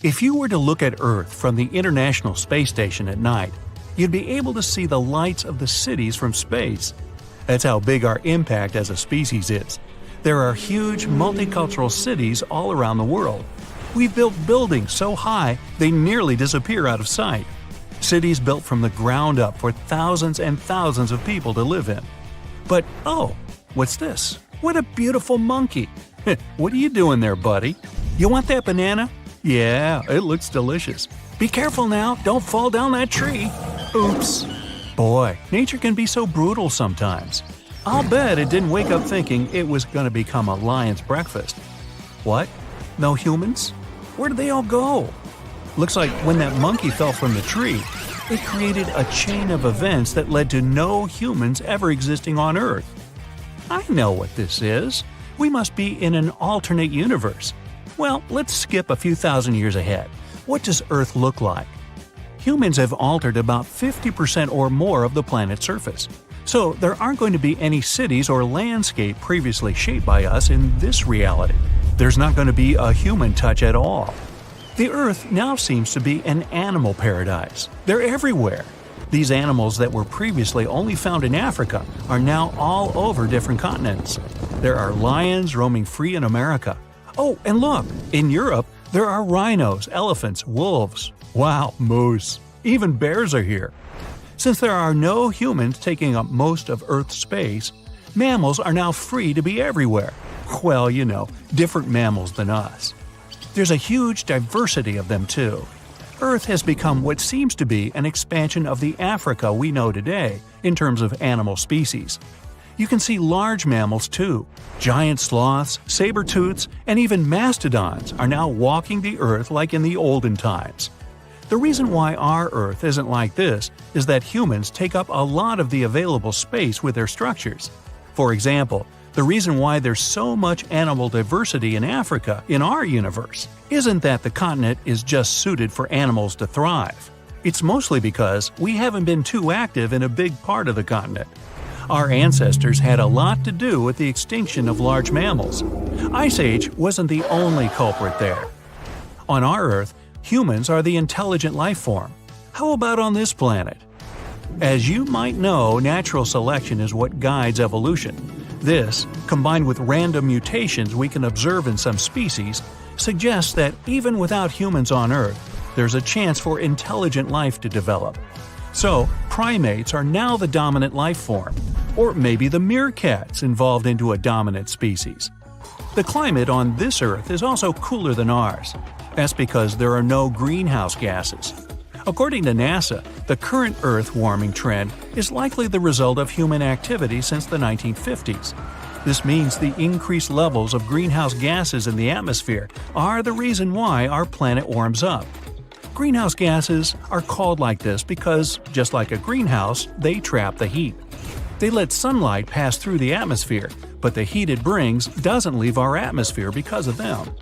If you were to look at Earth from the International Space Station at night, you'd be able to see the lights of the cities from space. That's how big our impact as a species is. There are huge multicultural cities all around the world. We've built buildings so high they nearly disappear out of sight. Cities built from the ground up for thousands and thousands of people to live in. But oh, what's this? What a beautiful monkey! What are you doing there, buddy? You want that banana? Yeah, it looks delicious. Be careful now, don't fall down that tree. Oops. Boy, nature can be so brutal sometimes. I'll bet it didn't wake up thinking it was going to become a lion's breakfast. What? No humans? Where did they all go? Looks like when that monkey fell from the tree, it created a chain of events that led to no humans ever existing on Earth. I know what this is. We must be in an alternate universe. Well, let's skip a few thousand years ahead. What does Earth look like? Humans have altered about 50% or more of the planet's surface. So there aren't going to be any cities or landscape previously shaped by us in this reality. There's not going to be a human touch at all. The Earth now seems to be an animal paradise. They're everywhere. These animals that were previously only found in Africa are now all over different continents. There are lions roaming free in America. Oh, and look, in Europe, there are rhinos, elephants, wolves. Wow, moose. Even bears are here. Since there are no humans taking up most of Earth's space, mammals are now free to be everywhere. Well, you know, different mammals than us. There's a huge diversity of them too. Earth has become what seems to be an expansion of the Africa we know today in terms of animal species. You can see large mammals too. Giant sloths, saber-tooths, and even mastodons are now walking the Earth like in the olden times. The reason why our Earth isn't like this is that humans take up a lot of the available space with their structures. For example, the reason why there's so much animal diversity in Africa in our universe isn't that the continent is just suited for animals to thrive. It's mostly because we haven't been too active in a big part of the continent. Our ancestors had a lot to do with the extinction of large mammals. Ice Age wasn't the only culprit there. On our Earth, humans are the intelligent life form. How about on this planet? As you might know, natural selection is what guides evolution. This, combined with random mutations we can observe in some species, suggests that even without humans on Earth, there's a chance for intelligent life to develop. So, primates are now the dominant life form, or maybe the meerkats evolved into a dominant species. The climate on this Earth is also cooler than ours. That's because there are no greenhouse gases. According to NASA, the current Earth warming trend is likely the result of human activity since the 1950s. This means the increased levels of greenhouse gases in the atmosphere are the reason why our planet warms up. Greenhouse gases are called like this because, just like a greenhouse, they trap the heat. They let sunlight pass through the atmosphere, but the heat it brings doesn't leave our atmosphere because of them.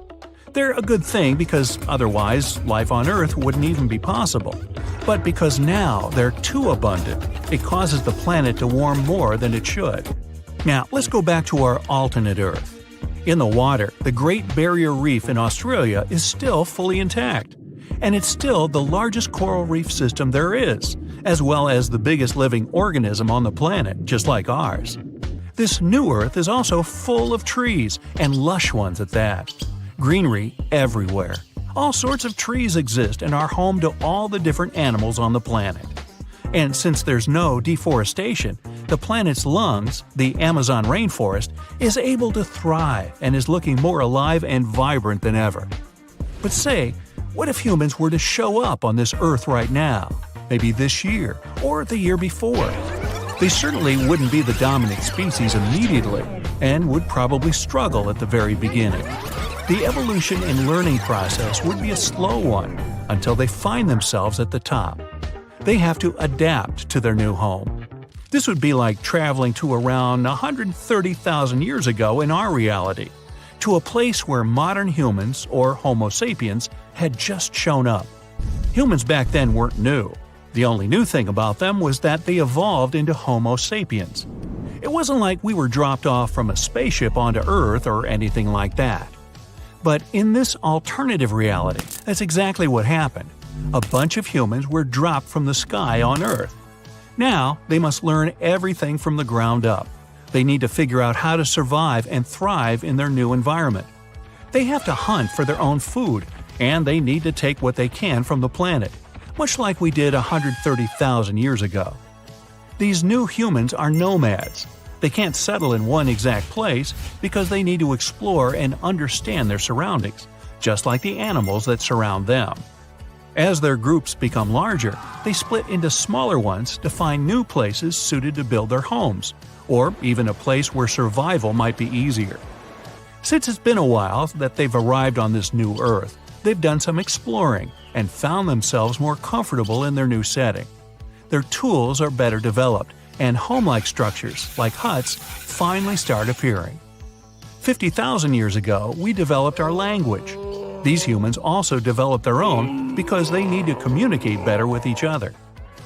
They're a good thing because otherwise life on Earth wouldn't even be possible. But because now they're too abundant, it causes the planet to warm more than it should. Now let's go back to our alternate Earth. In the water, the Great Barrier Reef in Australia is still fully intact. And it's still the largest coral reef system there is, as well as the biggest living organism on the planet, just like ours. This new Earth is also full of trees, and lush ones at that. Greenery everywhere. All sorts of trees exist and are home to all the different animals on the planet. And since there's no deforestation, the planet's lungs, the Amazon rainforest, is able to thrive and is looking more alive and vibrant than ever. But say, what if humans were to show up on this Earth right now? Maybe this year, or the year before? They certainly wouldn't be the dominant species immediately, and would probably struggle at the very beginning. The evolution and learning process would be a slow one until they find themselves at the top. They have to adapt to their new home. This would be like traveling to around 130,000 years ago in our reality, to a place where modern humans, or Homo sapiens, had just shown up. Humans back then weren't new. The only new thing about them was that they evolved into Homo sapiens. It wasn't like we were dropped off from a spaceship onto Earth or anything like that. But in this alternative reality, that's exactly what happened. A bunch of humans were dropped from the sky on Earth. Now, they must learn everything from the ground up. They need to figure out how to survive and thrive in their new environment. They have to hunt for their own food, and they need to take what they can from the planet, much like we did 130,000 years ago. These new humans are nomads. They can't settle in one exact place because they need to explore and understand their surroundings, just like the animals that surround them. As their groups become larger, they split into smaller ones to find new places suited to build their homes, or even a place where survival might be easier. Since it's been a while that they've arrived on this new Earth, they've done some exploring and found themselves more comfortable in their new setting. Their tools are better developed, and home-like structures, like huts, finally start appearing. 50,000 years ago, we developed our language. These humans also developed their own because they need to communicate better with each other.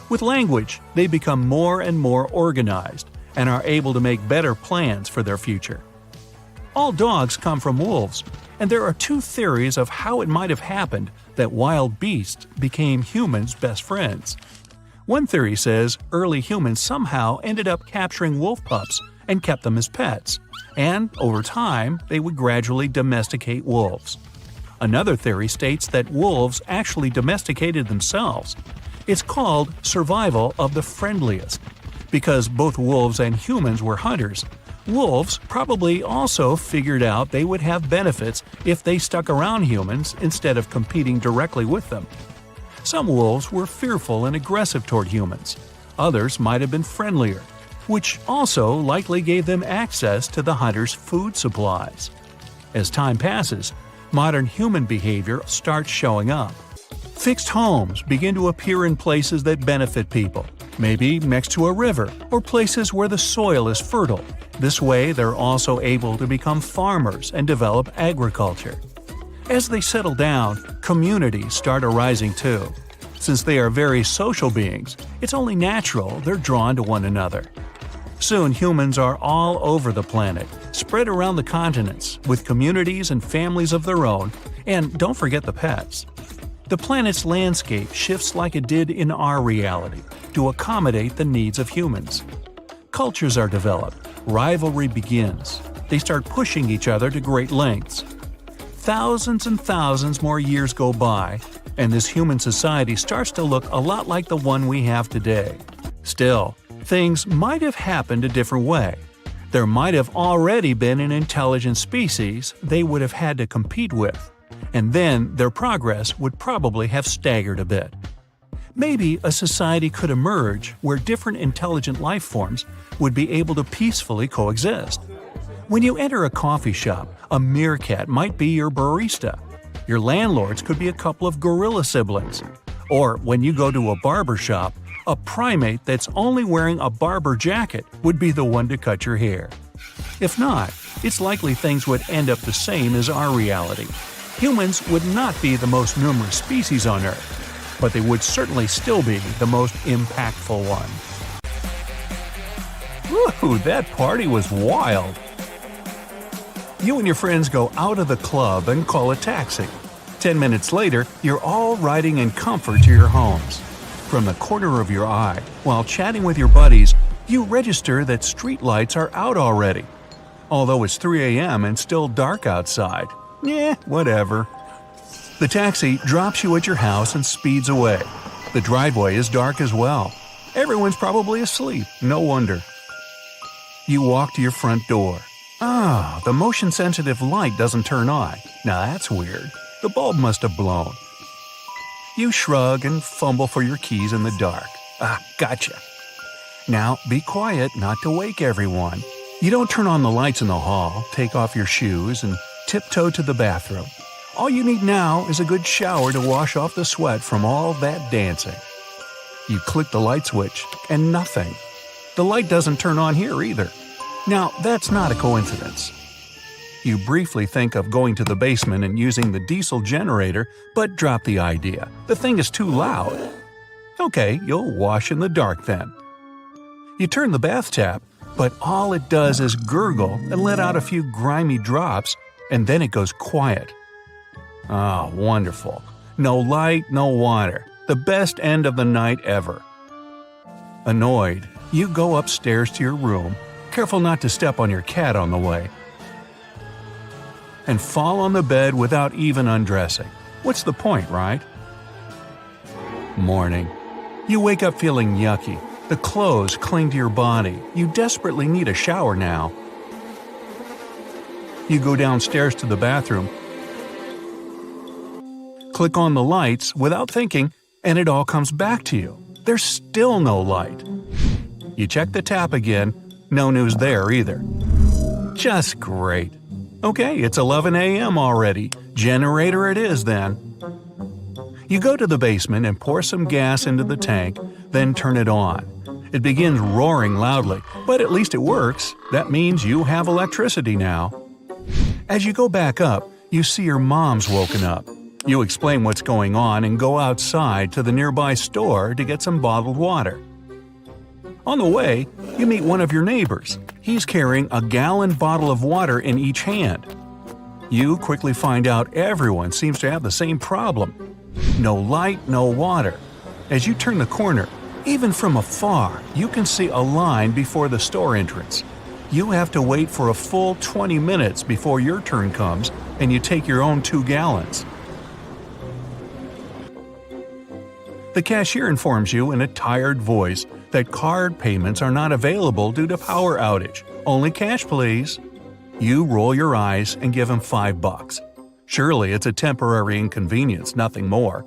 With language, they become more and more organized and are able to make better plans for their future. All dogs come from wolves, and there are two theories of how it might have happened that wild beasts became humans' best friends. One theory says early humans somehow ended up capturing wolf pups and kept them as pets, and over time they would gradually domesticate wolves. Another theory states that wolves actually domesticated themselves. It's called survival of the friendliest. Because both wolves and humans were hunters, wolves probably also figured out they would have benefits if they stuck around humans instead of competing directly with them. Some wolves were fearful and aggressive toward humans. Others might have been friendlier, which also likely gave them access to the hunter's food supplies. As time passes, modern human behavior starts showing up. Fixed homes begin to appear in places that benefit people, maybe next to a river or places where the soil is fertile. This way, they're also able to become farmers and develop agriculture. As they settle down, communities start arising too. Since they are very social beings, it's only natural they're drawn to one another. Soon humans are all over the planet, spread around the continents, with communities and families of their own, and don't forget the pets. The planet's landscape shifts like it did in our reality, to accommodate the needs of humans. Cultures are developed, rivalry begins, they start pushing each other to great lengths. Thousands and thousands more years go by, and this human society starts to look a lot like the one we have today. Still, things might have happened a different way. There might have already been an intelligent species they would have had to compete with, and then their progress would probably have staggered a bit. Maybe a society could emerge where different intelligent life forms would be able to peacefully coexist. When you enter a coffee shop, a meerkat might be your barista. Your landlords could be a couple of gorilla siblings. Or when you go to a barber shop, a primate that's only wearing a barber jacket would be the one to cut your hair. If not, it's likely things would end up the same as our reality. Humans would not be the most numerous species on Earth, but they would certainly still be the most impactful one. Woo, that party was wild! You and your friends go out of the club and call a taxi. 10 minutes later, you're all riding in comfort to your homes. From the corner of your eye, while chatting with your buddies, you register that street lights are out already. Although it's 3 a.m. and still dark outside. Whatever. The taxi drops you at your house and speeds away. The driveway is dark as well. Everyone's probably asleep, no wonder. You walk to your front door. The motion-sensitive light doesn't turn on. Now that's weird. The bulb must have blown. You shrug and fumble for your keys in the dark. Gotcha. Now, be quiet not to wake everyone. You don't turn on the lights in the hall, take off your shoes, and tiptoe to the bathroom. All you need now is a good shower to wash off the sweat from all that dancing. You click the light switch, and nothing. The light doesn't turn on here either. Now, that's not a coincidence. You briefly think of going to the basement and using the diesel generator, but drop the idea. The thing is too loud. Okay, you'll wash in the dark then. You turn the bath tap, but all it does is gurgle and let out a few grimy drops, and then it goes quiet. Ah, wonderful. No light, no water. The best end of the night ever. Annoyed, you go upstairs to your room, careful not to step on your cat on the way, and fall on the bed without even undressing. What's the point, right? Morning. You wake up feeling yucky. The clothes cling to your body. You desperately need a shower now. You go downstairs to the bathroom, click on the lights without thinking, and it all comes back to you. There's still no light. You check the tap again, no news there either. Just great. Okay, it's 11 a.m. already. Generator it is then. You go to the basement and pour some gas into the tank, then turn it on. It begins roaring loudly, but at least it works. That means you have electricity now. As you go back up, you see your mom's woken up. You explain what's going on and go outside to the nearby store to get some bottled water. On the way, you meet one of your neighbors. He's carrying a gallon bottle of water in each hand. You quickly find out everyone seems to have the same problem. No light, no water. As you turn the corner, even from afar, you can see a line before the store entrance. You have to wait for a full 20 minutes before your turn comes, and you take your own 2 gallons. The cashier informs you in a tired voice that card payments are not available due to power outage. Only cash, please. You roll your eyes and give him $5. Surely it's a temporary inconvenience, nothing more.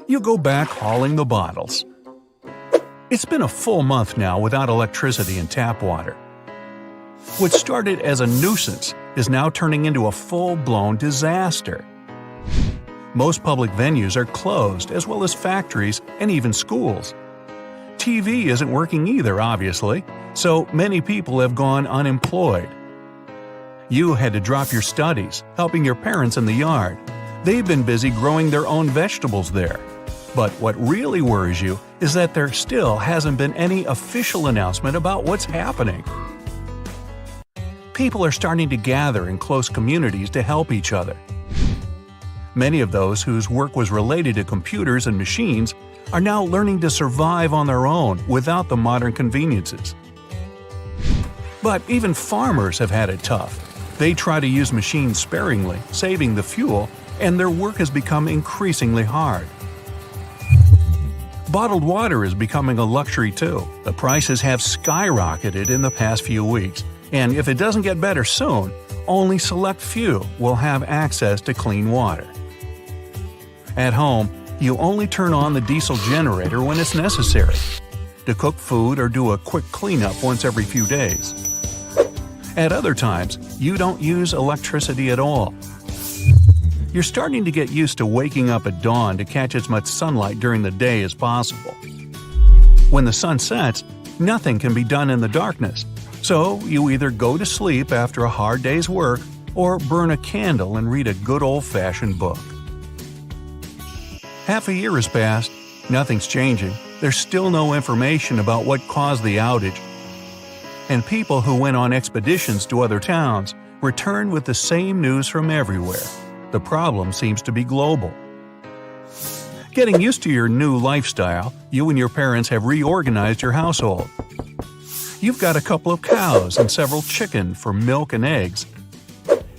You go back hauling the bottles. It's been a full month now without electricity and tap water. What started as a nuisance is now turning into a full-blown disaster. Most public venues are closed, as well as factories and even schools. TV isn't working either, obviously, so many people have gone unemployed. You had to drop your studies, helping your parents in the yard. They've been busy growing their own vegetables there. But what really worries you is that there still hasn't been any official announcement about what's happening. People are starting to gather in close communities to help each other. Many of those whose work was related to computers and machines are now learning to survive on their own without the modern conveniences. But even farmers have had it tough. They try to use machines sparingly, saving the fuel, and their work has become increasingly hard. Bottled water is becoming a luxury too. The prices have skyrocketed in the past few weeks, and if it doesn't get better soon, only select few will have access to clean water. At home, you only turn on the diesel generator when it's necessary, to cook food or do a quick cleanup once every few days. At other times, you don't use electricity at all. You're starting to get used to waking up at dawn to catch as much sunlight during the day as possible. When the sun sets, nothing can be done in the darkness, so you either go to sleep after a hard day's work or burn a candle and read a good old-fashioned book. Half a year has passed, nothing's changing, there's still no information about what caused the outage, and people who went on expeditions to other towns return with the same news from everywhere. The problem seems to be global. Getting used to your new lifestyle, you and your parents have reorganized your household. You've got a couple of cows and several chickens for milk and eggs.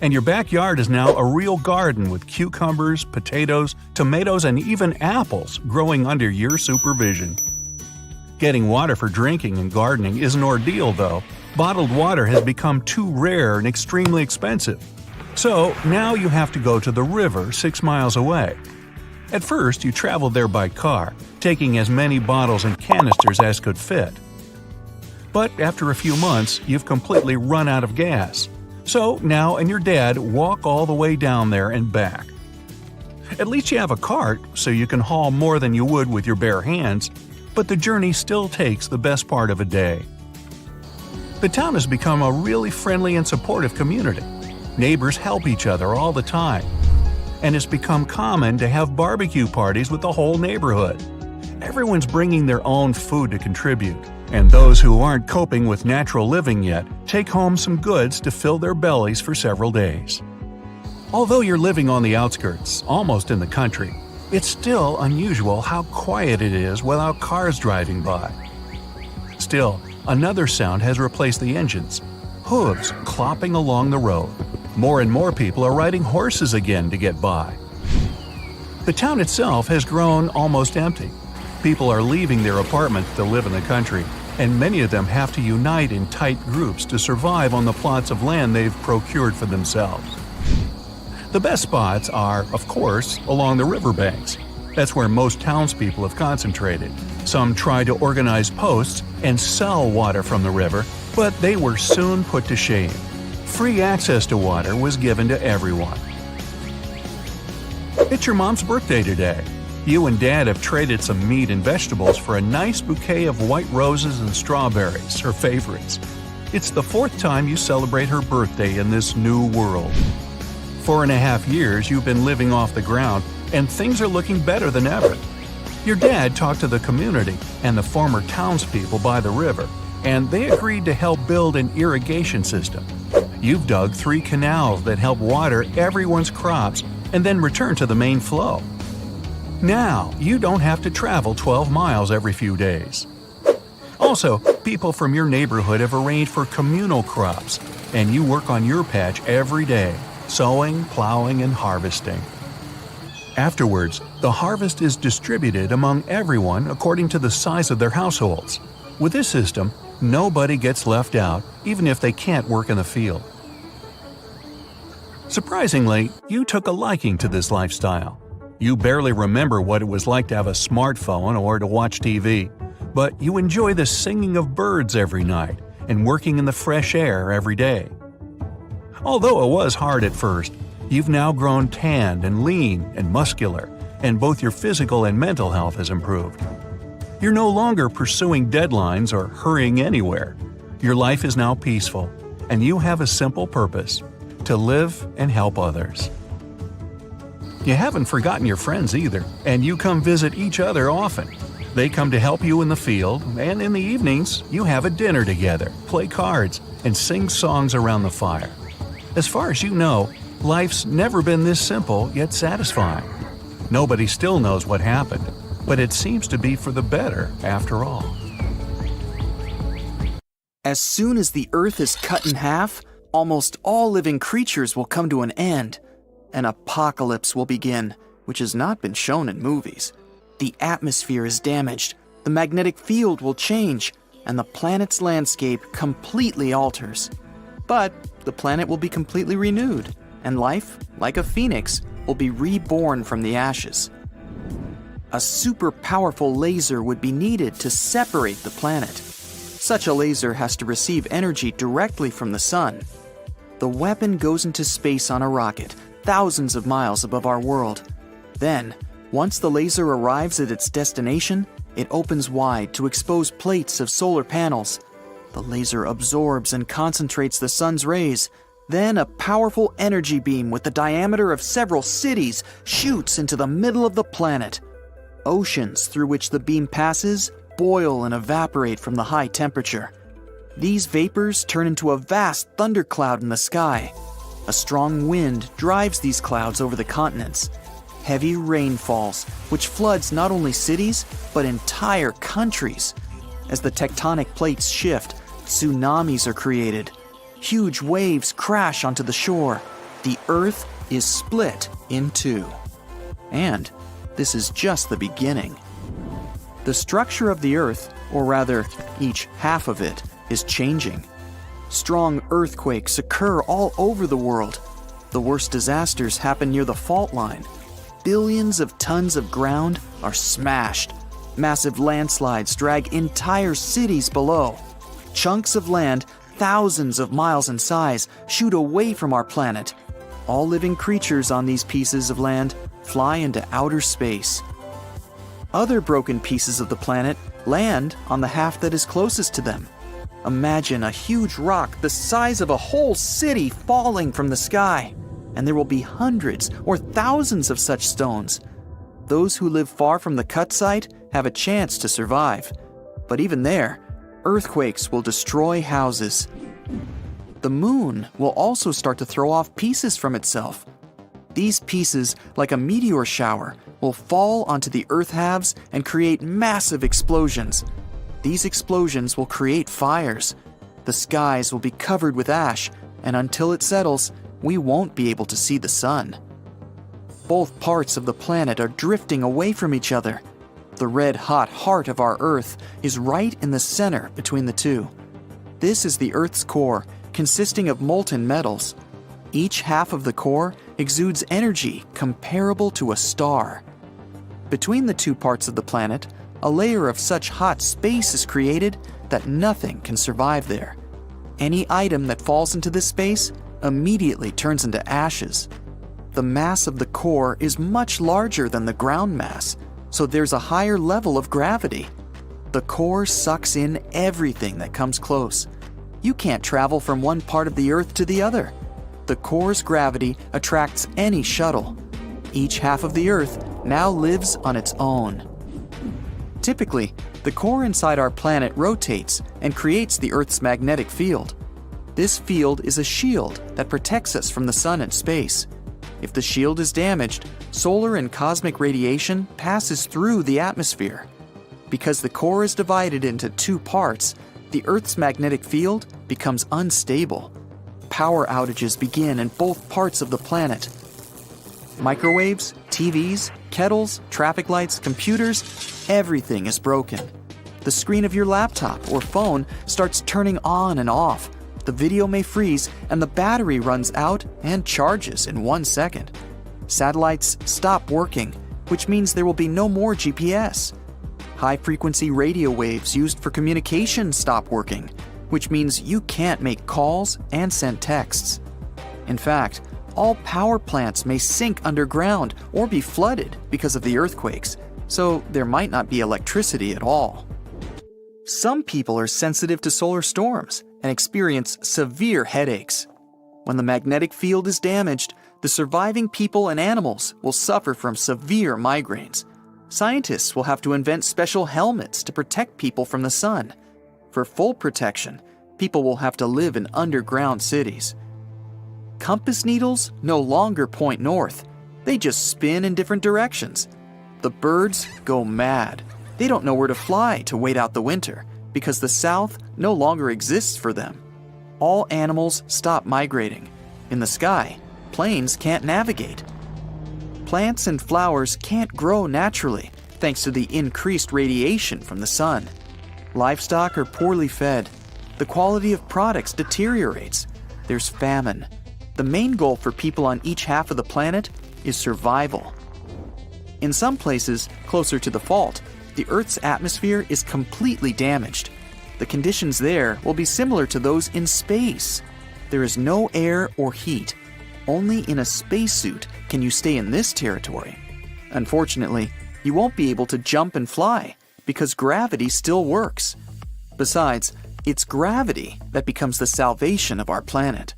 And your backyard is now a real garden with cucumbers, potatoes, tomatoes, and even apples growing under your supervision. Getting water for drinking and gardening is an ordeal, though. Bottled water has become too rare and extremely expensive. So now you have to go to the river 6 miles away. At first, you traveled there by car, taking as many bottles and canisters as could fit. But after a few months, you've completely run out of gas. So now and your dad walk all the way down there and back. At least you have a cart, so you can haul more than you would with your bare hands, but the journey still takes the best part of a day. The town has become a really friendly and supportive community. Neighbors help each other all the time. And it's become common to have barbecue parties with the whole neighborhood. Everyone's bringing their own food to contribute, and those who aren't coping with natural living yet take home some goods to fill their bellies for several days. Although you're living on the outskirts, almost in the country, it's still unusual how quiet it is without cars driving by. Still, another sound has replaced the engines: hooves clopping along the road. More and more people are riding horses again to get by. The town itself has grown almost empty. People are leaving their apartments to live in the country, and many of them have to unite in tight groups to survive on the plots of land they've procured for themselves. The best spots are, of course, along the riverbanks. That's where most townspeople have concentrated. Some tried to organize posts and sell water from the river, but they were soon put to shame. Free access to water was given to everyone. It's your mom's birthday today. You and Dad have traded some meat and vegetables for a nice bouquet of white roses and strawberries, her favorites. It's the 4th time you celebrate her birthday in this new world. 4.5 years you've been living off the ground, and things are looking better than ever. Your dad talked to the community and the former townspeople by the river, and they agreed to help build an irrigation system. You've dug 3 canals that help water everyone's crops and then return to the main flow. Now, you don't have to travel 12 miles every few days. Also, people from your neighborhood have arranged for communal crops, and you work on your patch every day, sowing, plowing, and harvesting. Afterwards, the harvest is distributed among everyone according to the size of their households. With this system, nobody gets left out, even if they can't work in the field. Surprisingly, you took a liking to this lifestyle. You barely remember what it was like to have a smartphone or to watch TV, but you enjoy the singing of birds every night and working in the fresh air every day. Although it was hard at first, you've now grown tanned and lean and muscular, and both your physical and mental health has improved. You're no longer pursuing deadlines or hurrying anywhere. Your life is now peaceful, and you have a simple purpose: to live and help others. You haven't forgotten your friends either, and you come visit each other often. They come to help you in the field, and in the evenings, you have a dinner together, play cards, and sing songs around the fire. As far as you know, life's never been this simple yet satisfying. Nobody still knows what happened, but it seems to be for the better after all. As soon as the Earth is cut in half, almost all living creatures will come to an end. An apocalypse will begin, which has not been shown in movies. The atmosphere is damaged, the magnetic field will change, and the planet's landscape completely alters. But the planet will be completely renewed, and life, like a phoenix, will be reborn from the ashes. A super powerful laser would be needed to separate the planet. Such a laser has to receive energy directly from the sun. The weapon goes into space on a rocket, thousands of miles above our world. Then, once the laser arrives at its destination, it opens wide to expose plates of solar panels. The laser absorbs and concentrates the sun's rays. Then a powerful energy beam with the diameter of several cities shoots into the middle of the planet. Oceans through which the beam passes boil and evaporate from the high temperature. These vapors turn into a vast thundercloud in the sky. A strong wind drives these clouds over the continents. Heavy rain falls, which floods not only cities, but entire countries. As the tectonic plates shift, tsunamis are created. Huge waves crash onto the shore. The Earth is split in two. And this is just the beginning. The structure of the Earth, or rather, each half of it, is changing. Strong earthquakes occur all over the world. The worst disasters happen near the fault line. Billions of tons of ground are smashed. Massive landslides drag entire cities below. Chunks of land, thousands of miles in size, shoot away from our planet. All living creatures on these pieces of land fly into outer space. Other broken pieces of the planet land on the half that is closest to them. Imagine a huge rock the size of a whole city falling from the sky, and there will be hundreds or thousands of such stones. Those who live far from the cut site have a chance to survive, but even there, earthquakes will destroy houses. The moon will also start to throw off pieces from itself. These pieces, like a meteor shower, will fall onto the Earth halves and create massive explosions. These explosions will create fires. The skies will be covered with ash, and until it settles, we won't be able to see the sun. Both parts of the planet are drifting away from each other. The red-hot heart of our Earth is right in the center between the two. This is the Earth's core, consisting of molten metals. Each half of the core exudes energy comparable to a star. Between the two parts of the planet, a layer of such hot space is created that nothing can survive there. Any item that falls into this space immediately turns into ashes. The mass of the core is much larger than the ground mass, so there's a higher level of gravity. The core sucks in everything that comes close. You can't travel from one part of the Earth to the other. The core's gravity attracts any shuttle. Each half of the Earth now lives on its own. Typically, the core inside our planet rotates and creates the Earth's magnetic field. This field is a shield that protects us from the sun and space. If the shield is damaged, solar and cosmic radiation passes through the atmosphere. Because the core is divided into two parts, the Earth's magnetic field becomes unstable. Power outages begin in both parts of the planet. Microwaves, TVs, kettles, traffic lights, computers, everything is broken. The screen of your laptop or phone starts turning on and off. The video may freeze and the battery runs out and charges in 1 second. Satellites stop working, which means there will be no more GPS. High-frequency radio waves used for communication stop working, which means you can't make calls and send texts. In fact, all power plants may sink underground or be flooded because of the earthquakes, so there might not be electricity at all. Some people are sensitive to solar storms and experience severe headaches. When the magnetic field is damaged, the surviving people and animals will suffer from severe migraines. Scientists will have to invent special helmets to protect people from the sun. For full protection, people will have to live in underground cities. Compass needles no longer point north. They just spin in different directions. The birds go mad. They don't know where to fly to wait out the winter because the south no longer exists for them. All animals stop migrating. In the sky, planes can't navigate. Plants and flowers can't grow naturally thanks to the increased radiation from the sun. Livestock are poorly fed. The quality of products deteriorates. There's famine. The main goal for people on each half of the planet is survival. In some places, closer to the fault, the Earth's atmosphere is completely damaged. The conditions there will be similar to those in space. There is no air or heat. Only in a spacesuit can you stay in this territory. Unfortunately, you won't be able to jump and fly because gravity still works. Besides, it's gravity that becomes the salvation of our planet.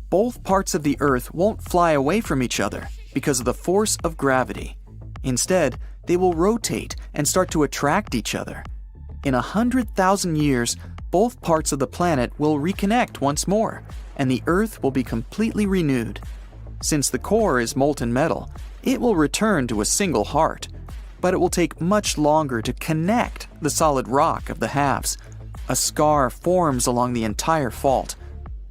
Both parts of the Earth won't fly away from each other because of the force of gravity. Instead, they will rotate and start to attract each other. In 100,000 years, both parts of the planet will reconnect once more, and the Earth will be completely renewed. Since the core is molten metal, it will return to a single heart, but it will take much longer to connect the solid rock of the halves. A scar forms along the entire fault.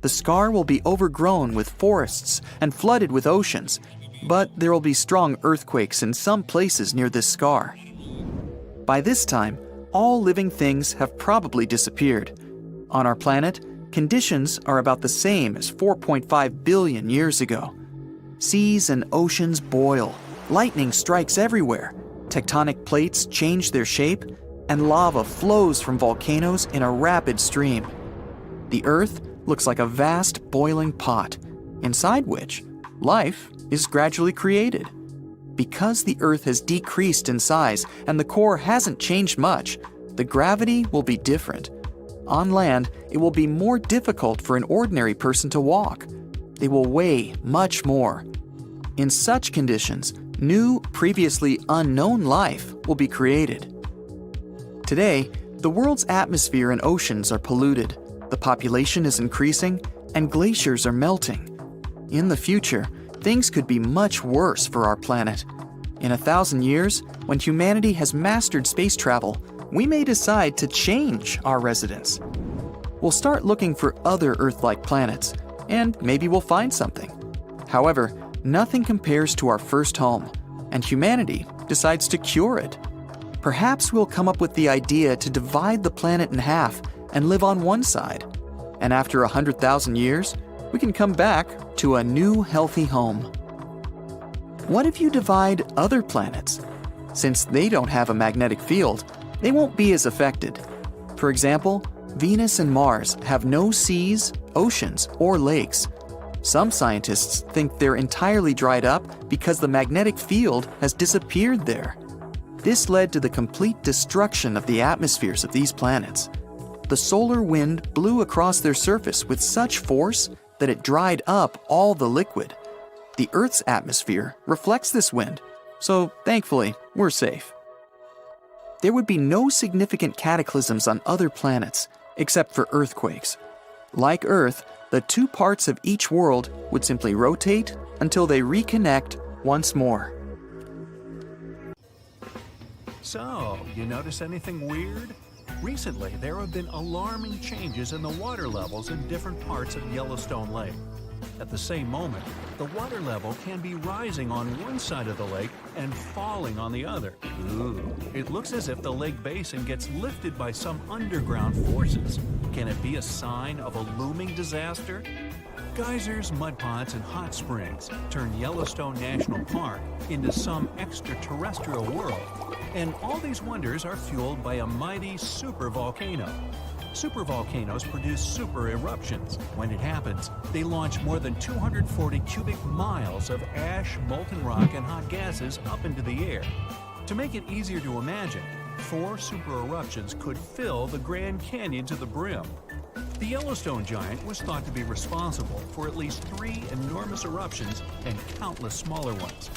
The scar will be overgrown with forests and flooded with oceans, but there will be strong earthquakes in some places near this scar. By this time, all living things have probably disappeared. On our planet, conditions are about the same as 4.5 billion years ago. Seas and oceans boil, lightning strikes everywhere, tectonic plates change their shape, and lava flows from volcanoes in a rapid stream. The Earth looks like a vast boiling pot, inside which life is gradually created. Because the Earth has decreased in size and the core hasn't changed much, the gravity will be different. On land, it will be more difficult for an ordinary person to walk. They will weigh much more. In such conditions, new, previously unknown life will be created. Today, the world's atmosphere and oceans are polluted, the population is increasing, and glaciers are melting. In the future, things could be much worse for our planet. In 1,000 years, when humanity has mastered space travel, we may decide to change our residence. We'll start looking for other Earth-like planets, and maybe we'll find something. However, nothing compares to our first home, and humanity decides to cure it. Perhaps we'll come up with the idea to divide the planet in half and live on one side. And after 100,000 years, we can come back to a new healthy home. What if you divide other planets? Since they don't have a magnetic field, they won't be as affected. For example, Venus and Mars have no seas, oceans, or lakes. Some scientists think they're entirely dried up because the magnetic field has disappeared there. This led to the complete destruction of the atmospheres of these planets. The solar wind blew across their surface with such force that it dried up all the liquid. The Earth's atmosphere reflects this wind, so thankfully, we're safe. There would be no significant cataclysms on other planets, except for earthquakes. Like Earth, the two parts of each world would simply rotate until they reconnect once more. So, you notice anything weird? Recently, there have been alarming changes in the water levels in different parts of Yellowstone Lake. At the same moment, the water level can be rising on one side of the lake and falling on the other. Ooh, it looks as if the lake basin gets lifted by some underground forces. Can it be a sign of a looming disaster? Geysers, mud pots, and hot springs turn Yellowstone National Park into some extraterrestrial world. And all these wonders are fueled by a mighty supervolcano. Supervolcanoes produce super eruptions. When it happens, they launch more than 240 cubic miles of ash, molten rock, and hot gases up into the air. To make it easier to imagine, 4 super eruptions could fill the Grand Canyon to the brim. The Yellowstone giant was thought to be responsible for at least 3 enormous eruptions and countless smaller ones.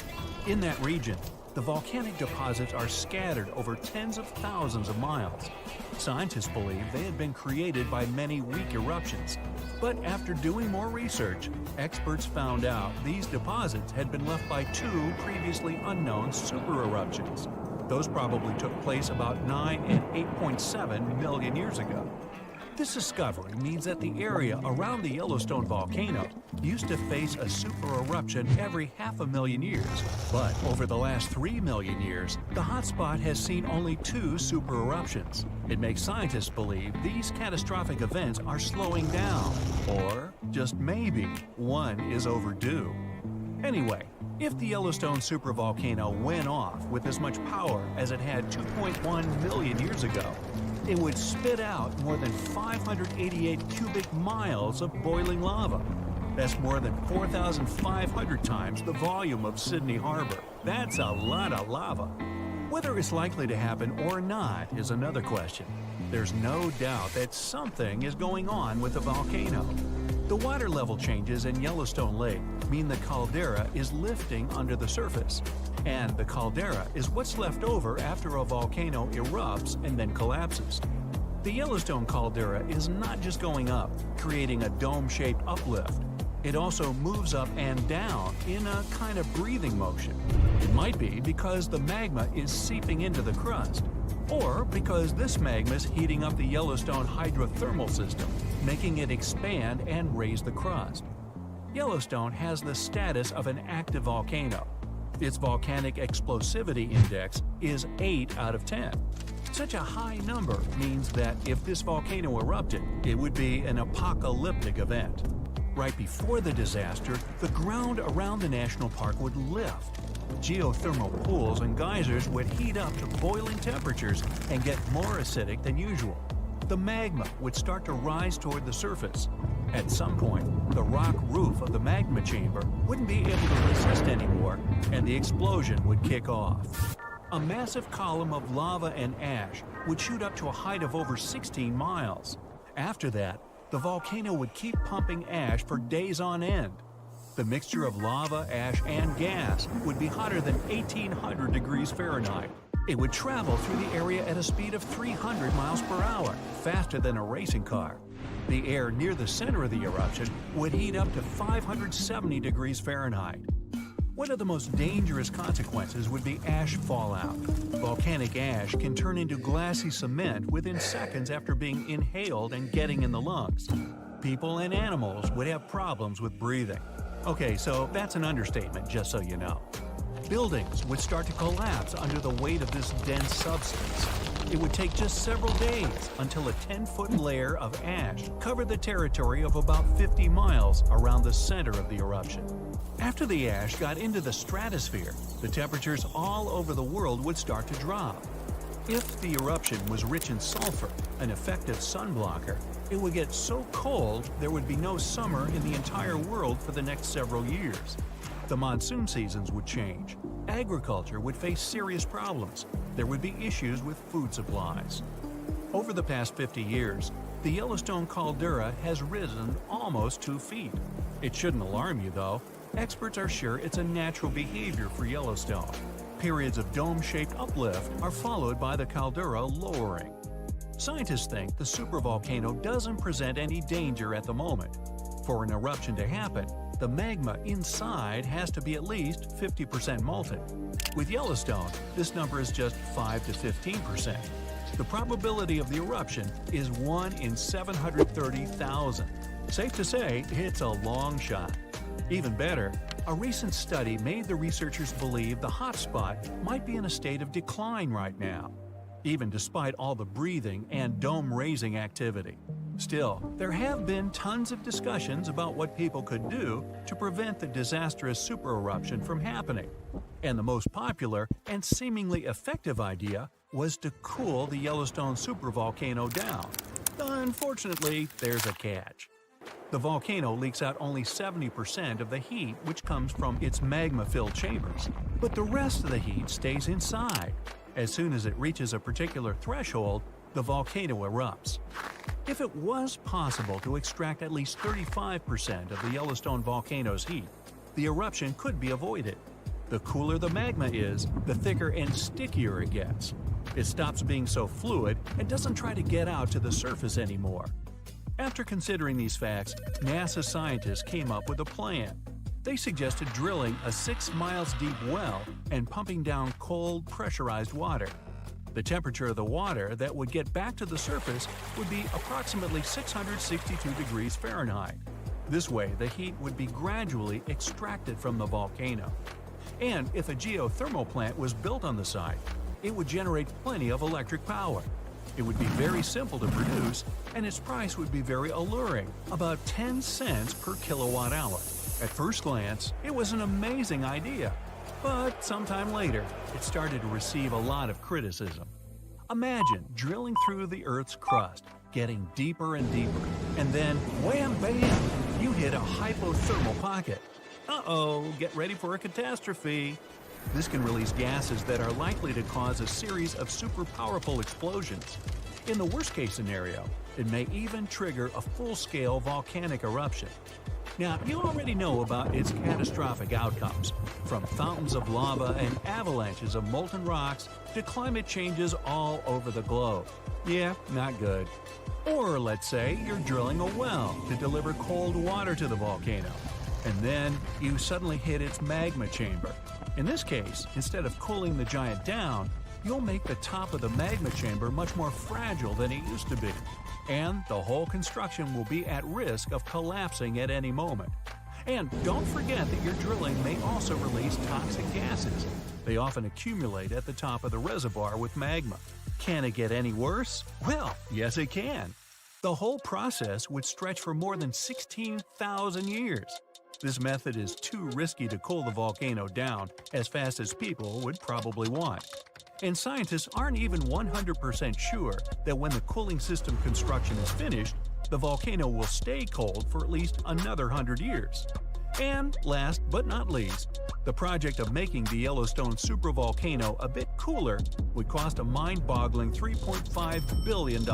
In that region, the volcanic deposits are scattered over tens of thousands of miles. Scientists believe they had been created by many weak eruptions. But after doing more research, experts found out these deposits had been left by 2 previously unknown super eruptions. Those probably took place about 9 and 8.7 million years ago. This discovery means that the area around the Yellowstone volcano used to face a super eruption every 500,000 years. But over the last 3 million years, the hotspot has seen only 2 super eruptions. It makes scientists believe these catastrophic events are slowing down, or just maybe one is overdue. Anyway, if the Yellowstone supervolcano went off with as much power as it had 2.1 million years ago, it would spit out more than 588 cubic miles of boiling lava. That's more than 4,500 times the volume of Sydney Harbor. That's a lot of lava. Whether it's likely to happen or not is another question. There's no doubt that something is going on with the volcano. The water level changes in Yellowstone Lake mean the caldera is lifting under the surface. And the caldera is what's left over after a volcano erupts and then collapses. The Yellowstone caldera is not just going up, creating a dome-shaped uplift. It also moves up and down in a kind of breathing motion. It might be because the magma is seeping into the crust, or because this magma is heating up the Yellowstone hydrothermal system, making it expand and raise the crust. Yellowstone has the status of an active volcano. Its volcanic explosivity index is 8 out of 10. Such a high number means that if this volcano erupted, it would be an apocalyptic event. Right before the disaster, the ground around the national park would lift. Geothermal pools and geysers would heat up to boiling temperatures and get more acidic than usual. The magma would start to rise toward the surface. At some point, the rock roof of the magma chamber wouldn't be able to resist anymore, and the explosion would kick off. A massive column of lava and ash would shoot up to a height of over 16 miles. After that, the volcano would keep pumping ash for days on end. The mixture of lava, ash, and gas would be hotter than 1,800 degrees Fahrenheit. It would travel through the area at a speed of 300 miles per hour, faster than a racing car. The air near the center of the eruption would heat up to 570 degrees Fahrenheit. One of the most dangerous consequences would be ash fallout. Volcanic ash can turn into glassy cement within seconds after being inhaled and getting in the lungs. People and animals would have problems with breathing. Okay, so that's an understatement, just so you know. Buildings would start to collapse under the weight of this dense substance. It would take just several days until a 10-foot layer of ash covered the territory of about 50 miles around the center of the eruption. After the ash got into the stratosphere, the temperatures all over the world would start to drop. If the eruption was rich in sulfur, an effective sunblocker, it would get so cold there would be no summer in the entire world for the next several years. The monsoon seasons would change. Agriculture would face serious problems. There would be issues with food supplies. Over the past 50 years, the Yellowstone caldera has risen almost 2 feet. It shouldn't alarm you, though. Experts are sure it's a natural behavior for Yellowstone. Periods of dome-shaped uplift are followed by the caldera lowering. Scientists think the supervolcano doesn't present any danger at the moment. For an eruption to happen, the magma inside has to be at least 50% molten. With Yellowstone, this number is just 5 to 15%. The probability of the eruption is 1 in 730,000. Safe to say, it's a long shot. Even better, a recent study made the researchers believe the hotspot might be in a state of decline right now, even despite all the breathing and dome-raising activity. Still, there have been tons of discussions about what people could do to prevent the disastrous supereruption from happening. And the most popular and seemingly effective idea was to cool the Yellowstone supervolcano down. Unfortunately, there's a catch. The volcano leaks out only 70% of the heat which comes from its magma-filled chambers, but the rest of the heat stays inside. As soon as it reaches a particular threshold, the volcano erupts. If it was possible to extract at least 35% of the Yellowstone volcano's heat, the eruption could be avoided. The cooler the magma is, the thicker and stickier it gets. It stops being so fluid and doesn't try to get out to the surface anymore. After considering these facts, NASA scientists came up with a plan. They suggested drilling a 6 miles deep well and pumping down cold, pressurized water. The temperature of the water that would get back to the surface would be approximately 662 degrees Fahrenheit. This way, the heat would be gradually extracted from the volcano. And if a geothermal plant was built on the site, it would generate plenty of electric power. It would be very simple to produce, and its price would be very alluring, about 10 cents per kilowatt hour. At first glance, it was an amazing idea. But sometime later, it started to receive a lot of criticism. Imagine drilling through the Earth's crust, getting deeper and deeper, and then wham bam, you hit a hypothermal pocket. Uh-oh, get ready for a catastrophe. This can release gases that are likely to cause a series of super powerful explosions. In the worst-case scenario, it may even trigger a full-scale volcanic eruption. Now, you already know about its catastrophic outcomes, from fountains of lava and avalanches of molten rocks to climate changes all over the globe. Yeah, not good. Or let's say you're drilling a well to deliver cold water to the volcano, and then you suddenly hit its magma chamber. In this case, instead of cooling the giant down, you'll make the top of the magma chamber much more fragile than it used to be. And the whole construction will be at risk of collapsing at any moment. And don't forget that your drilling may also release toxic gases. They often accumulate at the top of the reservoir with magma. Can it get any worse? Well, yes it can. The whole process would stretch for more than 16,000 years. This method is too risky to cool the volcano down as fast as people would probably want. And scientists aren't even 100% sure that when the cooling system construction is finished, the volcano will stay cold for at least another 100 years. And last but not least, the project of making the Yellowstone supervolcano a bit cooler would cost a mind-boggling $3.5 billion.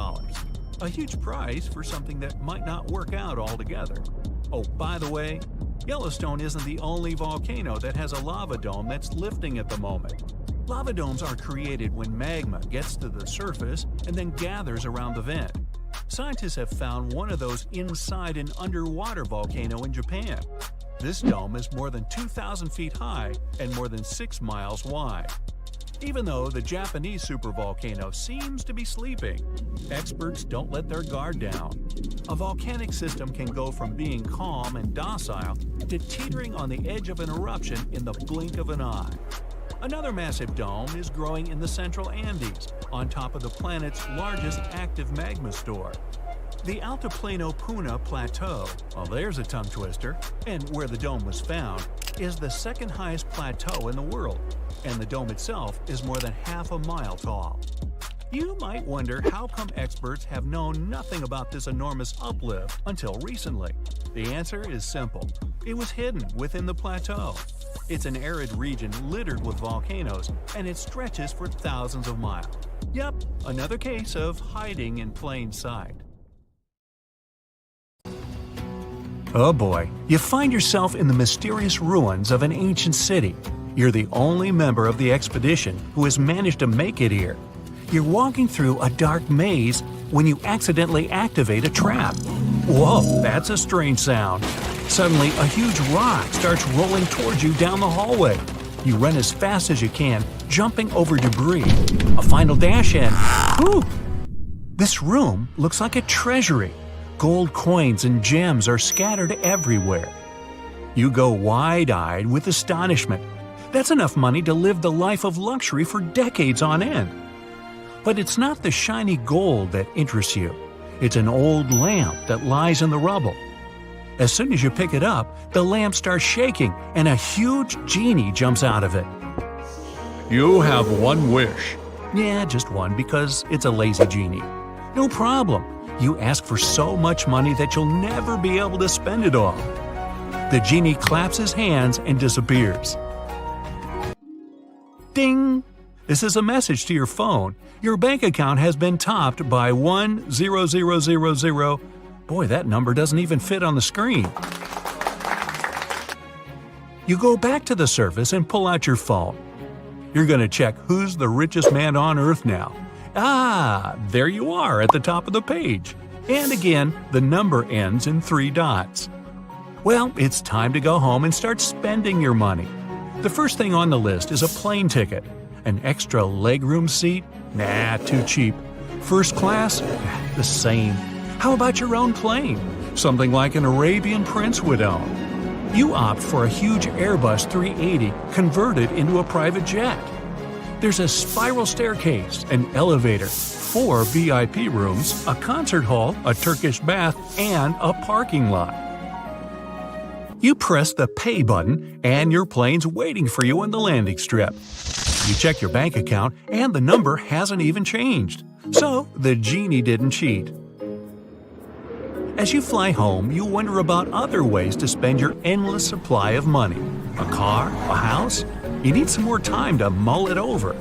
A huge price for something that might not work out altogether. Oh, by the way, Yellowstone isn't the only volcano that has a lava dome that's lifting at the moment. Lava domes are created when magma gets to the surface and then gathers around the vent. Scientists have found one of those inside an underwater volcano in Japan. This dome is more than 2,000 feet high and more than 6 miles wide. Even though the Japanese supervolcano seems to be sleeping, experts don't let their guard down. A volcanic system can go from being calm and docile to teetering on the edge of an eruption in the blink of an eye. Another massive dome is growing in the central Andes, on top of the planet's largest active magma store. The Altiplano Puna Plateau, well, there's a tongue twister, and where the dome was found, is the second highest plateau in the world, and the dome itself is more than half a mile tall. You might wonder how come experts have known nothing about this enormous uplift until recently. The answer is simple. It was hidden within the plateau. It's an arid region littered with volcanoes, and it stretches for thousands of miles. Yep, another case of hiding in plain sight. Oh boy, you find yourself in the mysterious ruins of an ancient city. You're the only member of the expedition who has managed to make it here. You're walking through a dark maze when you accidentally activate a trap. Whoa, that's a strange sound. Suddenly, a huge rock starts rolling towards you down the hallway. You run as fast as you can, jumping over debris. A final dash and whew! This room looks like a treasury. Gold coins and gems are scattered everywhere. You go wide-eyed with astonishment. That's enough money to live the life of luxury for decades on end. But it's not the shiny gold that interests you. It's an old lamp that lies in the rubble. As soon as you pick it up, the lamp starts shaking and a huge genie jumps out of it. You have one wish. Yeah, just one because it's a lazy genie. No problem. You ask for so much money that you'll never be able to spend it all. The genie claps his hands and disappears. Ding! This is a message to your phone. Your bank account has been topped by 10000. Boy, that number doesn't even fit on the screen. You go back to the surface and pull out your phone. You're going to check who's the richest man on Earth now. Ah, there you are at the top of the page. And again, the number ends in 3 dots. Well, it's time to go home and start spending your money. The first thing on the list is a plane ticket. An extra legroom seat? Nah, too cheap. First class? The same. How about your own plane? Something like an Arabian prince would own. You opt for a huge Airbus 380 converted into a private jet. There's a spiral staircase, an elevator, 4 VIP rooms, a concert hall, a Turkish bath, and a parking lot. You press the pay button, and your plane's waiting for you on the landing strip. You check your bank account, and the number hasn't even changed. So, the genie didn't cheat. As you fly home, you wonder about other ways to spend your endless supply of money. A car? A house? You need some more time to mull it over.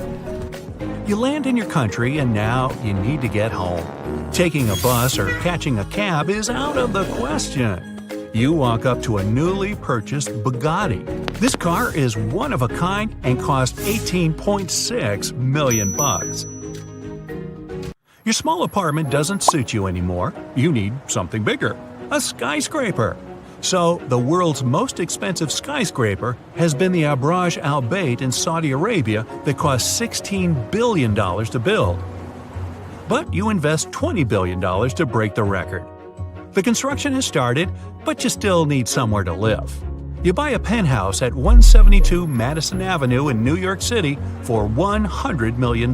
You land in your country and now you need to get home. Taking a bus or catching a cab is out of the question. You walk up to a newly purchased Bugatti. This car is one of a kind and cost $18.6 million. Your small apartment doesn't suit you anymore. You need something bigger. A skyscraper. So, the world's most expensive skyscraper has been the Abraj Al Bait in Saudi Arabia that cost $16 billion to build. But you invest $20 billion to break the record. The construction has started, but you still need somewhere to live. You buy a penthouse at 172 Madison Avenue in New York City for $100 million.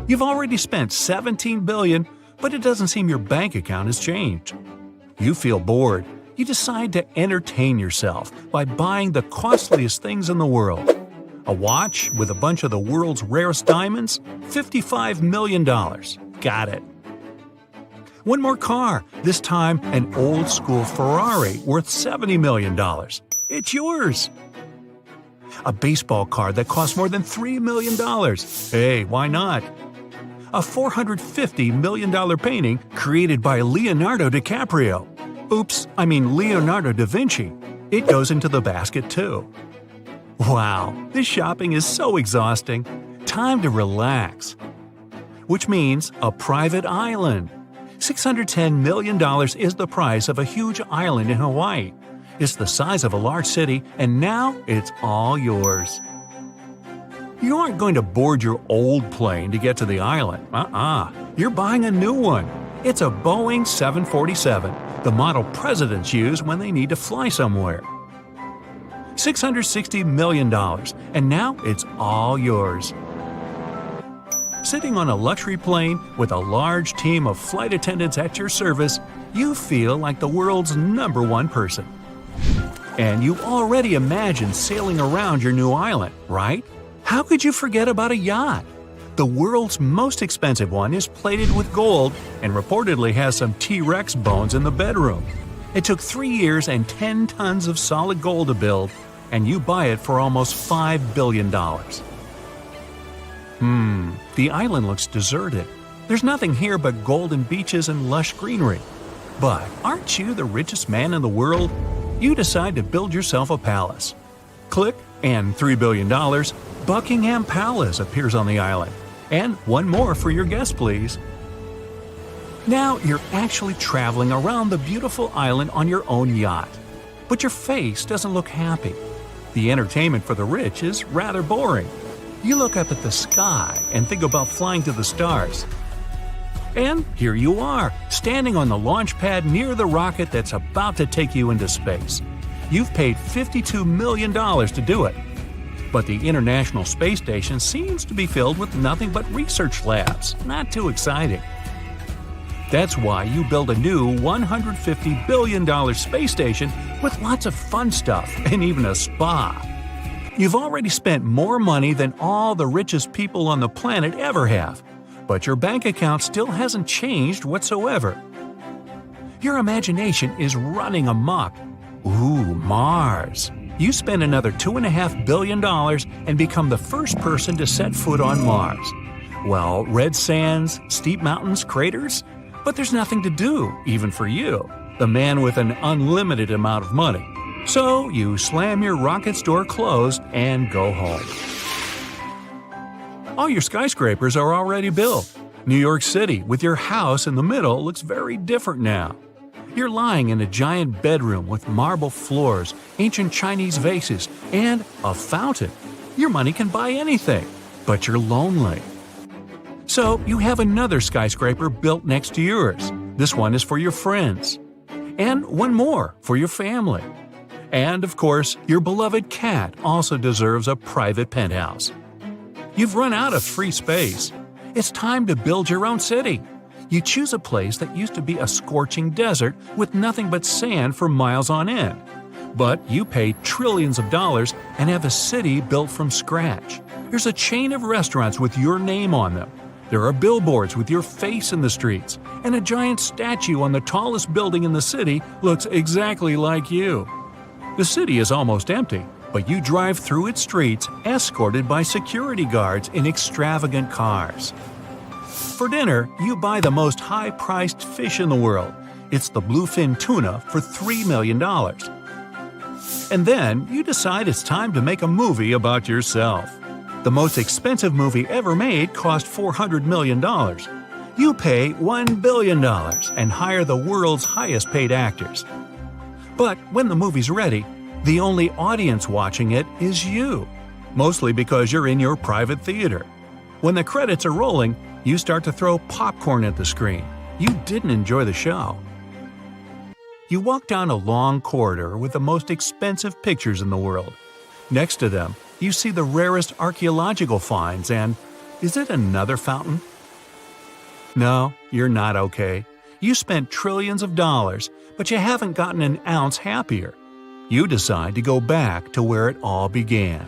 You've already spent $17 billion, but it doesn't seem your bank account has changed. You feel bored. You decide to entertain yourself by buying the costliest things in the world. A watch with a bunch of the world's rarest diamonds? $55 million. Got it. One more car, this time an old-school Ferrari worth $70 million. It's yours. A baseball card that costs more than $3 million. Hey, why not? A $450 million painting created by Leonardo DiCaprio. Oops, I mean Leonardo da Vinci. It goes into the basket too. Wow, this shopping is so exhausting. Time to relax. Which means a private island. $610 million is the price of a huge island in Hawaii. It's the size of a large city, and now it's all yours. You aren't going to board your old plane to get to the island. You're buying a new one. It's a Boeing 747, the model presidents use when they need to fly somewhere. $660 million, and now it's all yours. Sitting on a luxury plane with a large team of flight attendants at your service, you feel like the world's #1 person. And you already imagine sailing around your new island, right? How could you forget about a yacht? The world's most expensive one is plated with gold and reportedly has some T-Rex bones in the bedroom. It took 3 years and 10 tons of solid gold to build, and you buy it for almost $5 billion. The island looks deserted. There's nothing here but golden beaches and lush greenery. But aren't you the richest man in the world? You decide to build yourself a palace. Click, and $3 billion, Buckingham Palace appears on the island. And one more for your guest, please. Now you're actually traveling around the beautiful island on your own yacht. But your face doesn't look happy. The entertainment for the rich is rather boring. You look up at the sky and think about flying to the stars. And here you are, standing on the launch pad near the rocket that's about to take you into space. You've paid $52 million to do it. But the International Space Station seems to be filled with nothing but research labs. Not too exciting. That's why you build a new $150 billion space station with lots of fun stuff and even a spa. You've already spent more money than all the richest people on the planet ever have, but your bank account still hasn't changed whatsoever. Your imagination is running amok. Ooh, Mars. You spend another $2.5 billion and become the first person to set foot on Mars. Well, red sands, steep mountains, craters? But there's nothing to do, even for you, the man with an unlimited amount of money. So you slam your rocket's door closed and go home. All your skyscrapers are already built. New York City, with your house in the middle, looks very different now. You're lying in a giant bedroom with marble floors, ancient Chinese vases, and a fountain. Your money can buy anything, but you're lonely. So you have another skyscraper built next to yours. This one is for your friends. And one more for your family. And of course, your beloved cat also deserves a private penthouse. You've run out of free space. It's time to build your own city. You choose a place that used to be a scorching desert with nothing but sand for miles on end. But you pay trillions of dollars and have a city built from scratch. There's a chain of restaurants with your name on them. There are billboards with your face in the streets, and a giant statue on the tallest building in the city looks exactly like you. The city is almost empty, but you drive through its streets escorted by security guards in extravagant cars. For dinner, you buy the most high-priced fish in the world. It's the bluefin tuna for $3 million. And then you decide it's time to make a movie about yourself. The most expensive movie ever made cost $400 million. You pay $1 billion and hire the world's highest-paid actors. But when the movie's ready, the only audience watching it is you, mostly because you're in your private theater. When the credits are rolling, you start to throw popcorn at the screen. You didn't enjoy the show. You walk down a long corridor with the most expensive pictures in the world. Next to them, you see the rarest archaeological finds and, is it another fountain? No, you're not okay. You spent trillions of dollars, but you haven't gotten an ounce happier. You decide to go back to where it all began.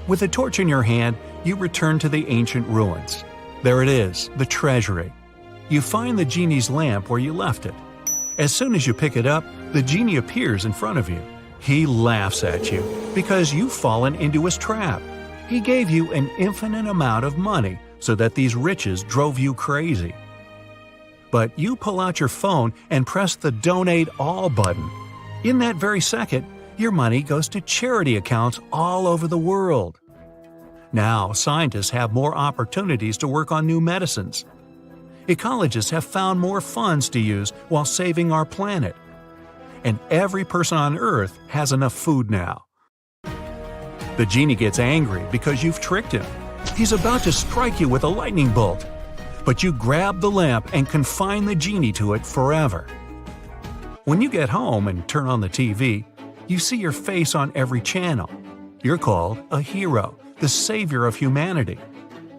With a torch in your hand, you return to the ancient ruins. There it is, the treasury. You find the genie's lamp where you left it. As soon as you pick it up, the genie appears in front of you. He laughs at you because you've fallen into his trap. He gave you an infinite amount of money so that these riches drove you crazy. But you pull out your phone and press the Donate All button. In that very second, your money goes to charity accounts all over the world. Now, scientists have more opportunities to work on new medicines. Ecologists have found more funds to use while saving our planet. And every person on Earth has enough food now. The genie gets angry because you've tricked him. He's about to strike you with a lightning bolt. But you grab the lamp and confine the genie to it forever. When you get home and turn on the TV, you see your face on every channel. You're called a hero, the savior of humanity.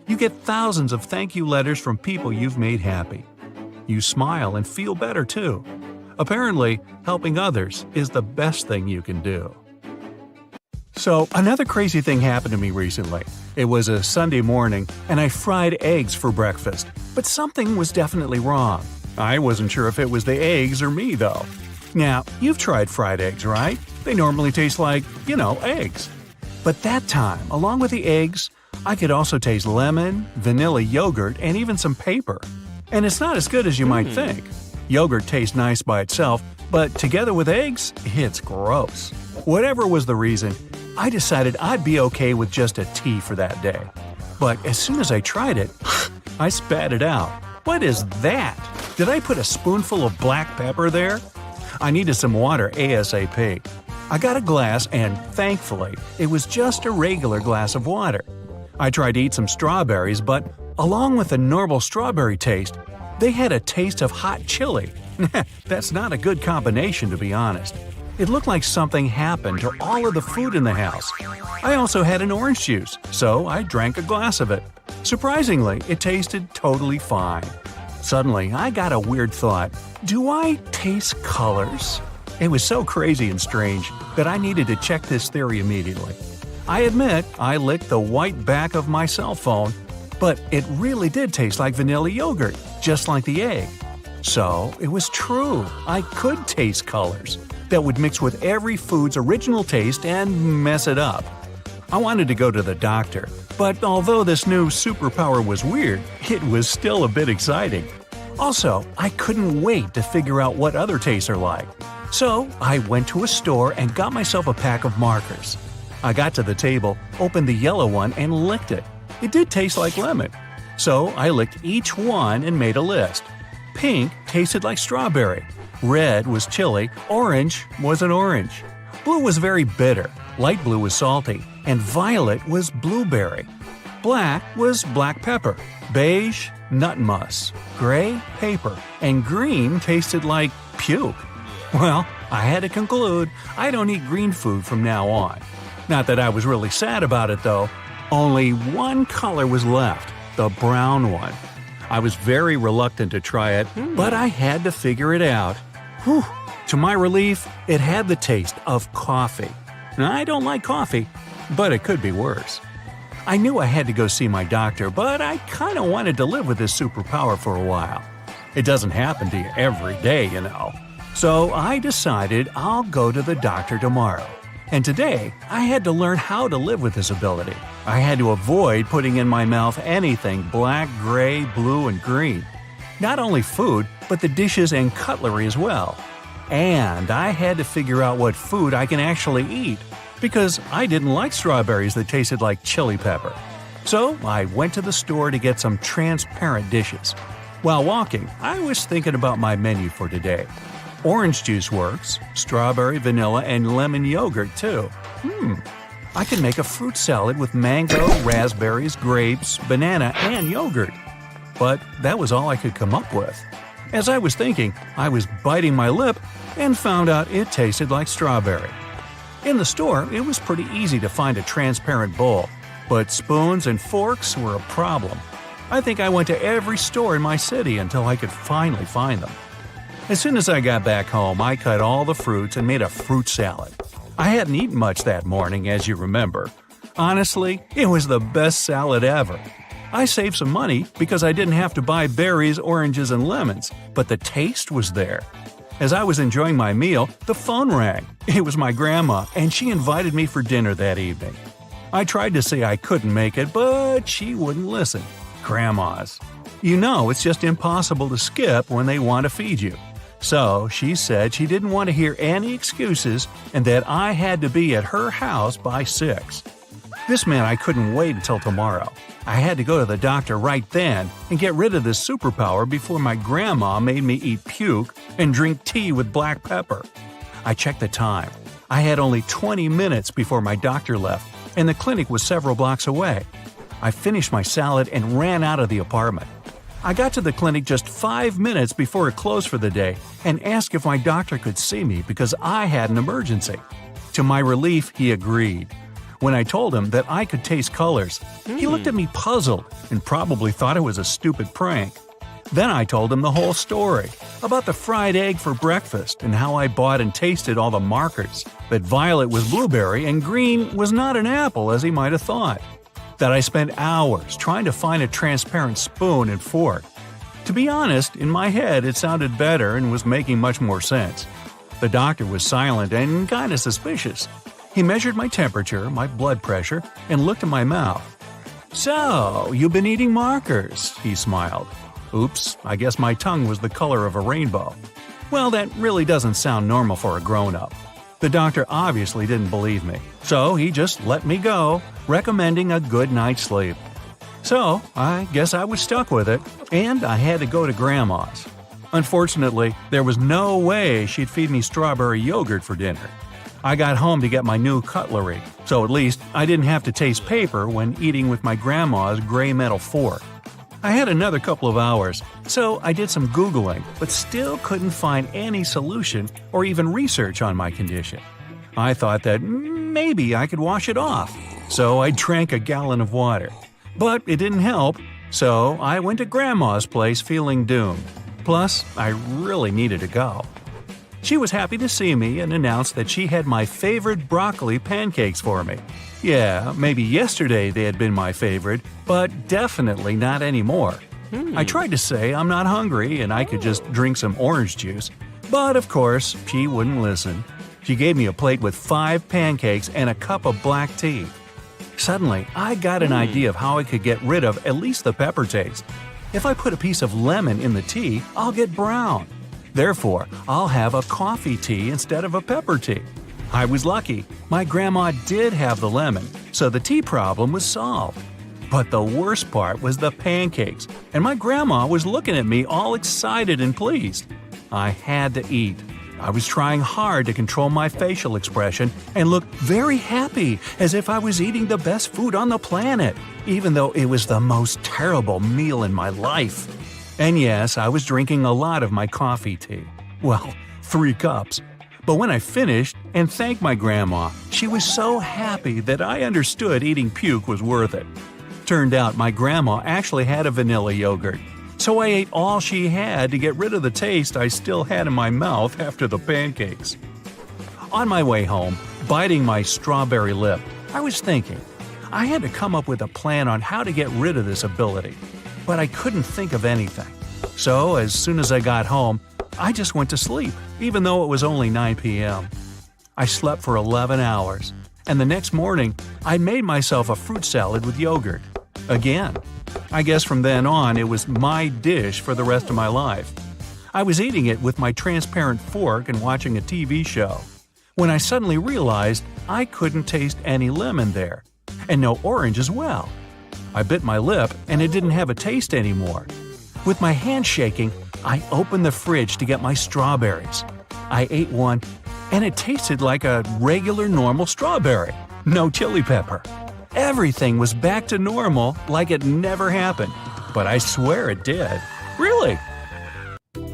You get thousands of thank you letters from people you've made happy. You smile and feel better too. Apparently, helping others is the best thing you can do. So, another crazy thing happened to me recently. It was a Sunday morning, and I fried eggs for breakfast. But something was definitely wrong. I wasn't sure if it was the eggs or me, though. Now, you've tried fried eggs, right? They normally taste like, eggs. But that time, along with the eggs, I could also taste lemon, vanilla yogurt, and even some paper. And it's not as good as you might think. Yogurt tastes nice by itself, but together with eggs, it's gross. Whatever was the reason, I decided I'd be okay with just a tea for that day. But as soon as I tried it, I spat it out. What is that? Did I put a spoonful of black pepper there? I needed some water ASAP. I got a glass and, thankfully, it was just a regular glass of water. I tried to eat some strawberries, but along with the normal strawberry taste, they had a taste of hot chili. That's not a good combination, to be honest. It looked like something happened to all of the food in the house. I also had an orange juice, so I drank a glass of it. Surprisingly, it tasted totally fine. Suddenly, I got a weird thought. Do I taste colors? It was so crazy and strange that I needed to check this theory immediately. I admit I licked the white back of my cell phone, but it really did taste like vanilla yogurt, just like the egg. So, it was true. I could taste colors that would mix with every food's original taste and mess it up. I wanted to go to the doctor, but although this new superpower was weird, it was still a bit exciting. Also, I couldn't wait to figure out what other tastes are like. So, I went to a store and got myself a pack of markers. I got to the table, opened the yellow one, and licked it. It did taste like lemon. So, I licked each one and made a list. Pink tasted like strawberry. Red was chili. Orange was an orange. Blue was very bitter. Light blue was salty. And violet was blueberry. Black was black pepper. Beige, nut muss. Gray, paper. And green tasted like puke. Well, I had to conclude I don't eat green food from now on. Not that I was really sad about it, though. Only one color was left, the brown one. I was very reluctant to try it, but I had to figure it out. Whew. To my relief, it had the taste of coffee. Now, I don't like coffee, but it could be worse. I knew I had to go see my doctor, but I kind of wanted to live with this superpower for a while. It doesn't happen to you every day, So I decided I'll go to the doctor tomorrow. And today, I had to learn how to live with this ability. I had to avoid putting in my mouth anything black, gray, blue, and green. Not only food, but the dishes and cutlery as well. And I had to figure out what food I can actually eat, because I didn't like strawberries that tasted like chili pepper. So I went to the store to get some transparent dishes. While walking, I was thinking about my menu for today. Orange juice works, strawberry, vanilla, and lemon yogurt too. I can make a fruit salad with mango, raspberries, grapes, banana, and yogurt. But that was all I could come up with. As I was thinking, I was biting my lip and found out it tasted like strawberry. In the store, it was pretty easy to find a transparent bowl, but spoons and forks were a problem. I think I went to every store in my city until I could finally find them. As soon as I got back home, I cut all the fruits and made a fruit salad. I hadn't eaten much that morning, as you remember. Honestly, it was the best salad ever. I saved some money because I didn't have to buy berries, oranges, and lemons, but the taste was there. As I was enjoying my meal, the phone rang. It was my grandma, and she invited me for dinner that evening. I tried to say I couldn't make it, but she wouldn't listen. Grandmas. It's just impossible to skip when they want to feed you. So she said she didn't want to hear any excuses and that I had to be at her house by 6. This meant I couldn't wait until tomorrow. I had to go to the doctor right then and get rid of this superpower before my grandma made me eat puke and drink tea with black pepper. I checked the time. I had only 20 minutes before my doctor left, and the clinic was several blocks away. I finished my salad and ran out of the apartment. I got to the clinic just 5 minutes before it closed for the day and asked if my doctor could see me because I had an emergency. To my relief, he agreed. When I told him that I could taste colors, he looked at me puzzled and probably thought it was a stupid prank. Then I told him the whole story about the fried egg for breakfast and how I bought and tasted all the markers, that violet was blueberry and green was not an apple as he might have thought, that I spent hours trying to find a transparent spoon and fork. To be honest, in my head it sounded better and was making much more sense. The doctor was silent and kinda suspicious. He measured my temperature, my blood pressure, and looked at my mouth. "So, you've been eating markers," he smiled. Oops, I guess my tongue was the color of a rainbow. Well, that really doesn't sound normal for a grown-up. The doctor obviously didn't believe me, so he just let me go, recommending a good night's sleep. So, I guess I was stuck with it, and I had to go to Grandma's. Unfortunately, there was no way she'd feed me strawberry yogurt for dinner. I got home to get my new cutlery, so at least I didn't have to taste paper when eating with my grandma's gray metal fork. I had another couple of hours, so I did some Googling, but still couldn't find any solution or even research on my condition. I thought that maybe I could wash it off, so I drank a gallon of water. But it didn't help, so I went to Grandma's place feeling doomed. Plus, I really needed to go. She was happy to see me and announced that she had my favorite broccoli pancakes for me. Yeah, maybe yesterday they had been my favorite, but definitely not anymore. I tried to say I'm not hungry and I could just drink some orange juice, but of course, she wouldn't listen. She gave me a plate with 5 pancakes and a cup of black tea. Suddenly, I got an idea of how I could get rid of at least the pepper taste. If I put a piece of lemon in the tea, I'll get brown. Therefore, I'll have a coffee tea instead of a pepper tea. I was lucky. My grandma did have the lemon, so the tea problem was solved. But the worst part was the pancakes, and my grandma was looking at me all excited and pleased. I had to eat. I was trying hard to control my facial expression and look very happy, as if I was eating the best food on the planet, even though it was the most terrible meal in my life. And yes, I was drinking a lot of my coffee tea. Well, 3 cups. But when I finished and thanked my grandma, she was so happy that I understood eating puke was worth it. Turned out my grandma actually had a vanilla yogurt, so I ate all she had to get rid of the taste I still had in my mouth after the pancakes. On my way home, biting my strawberry lip, I was thinking, I had to come up with a plan on how to get rid of this ability. But I couldn't think of anything. So, as soon as I got home, I just went to sleep, even though it was only 9 p.m. I slept for 11 hours, and the next morning, I made myself a fruit salad with yogurt. Again. I guess from then on, it was my dish for the rest of my life. I was eating it with my transparent fork and watching a TV show, when I suddenly realized I couldn't taste any lemon there, and no orange as well. I bit my lip and it didn't have a taste anymore. With my hand shaking, I opened the fridge to get my strawberries. I ate one and it tasted like a regular normal strawberry. No chili pepper. Everything was back to normal like it never happened. But I swear it did. Really?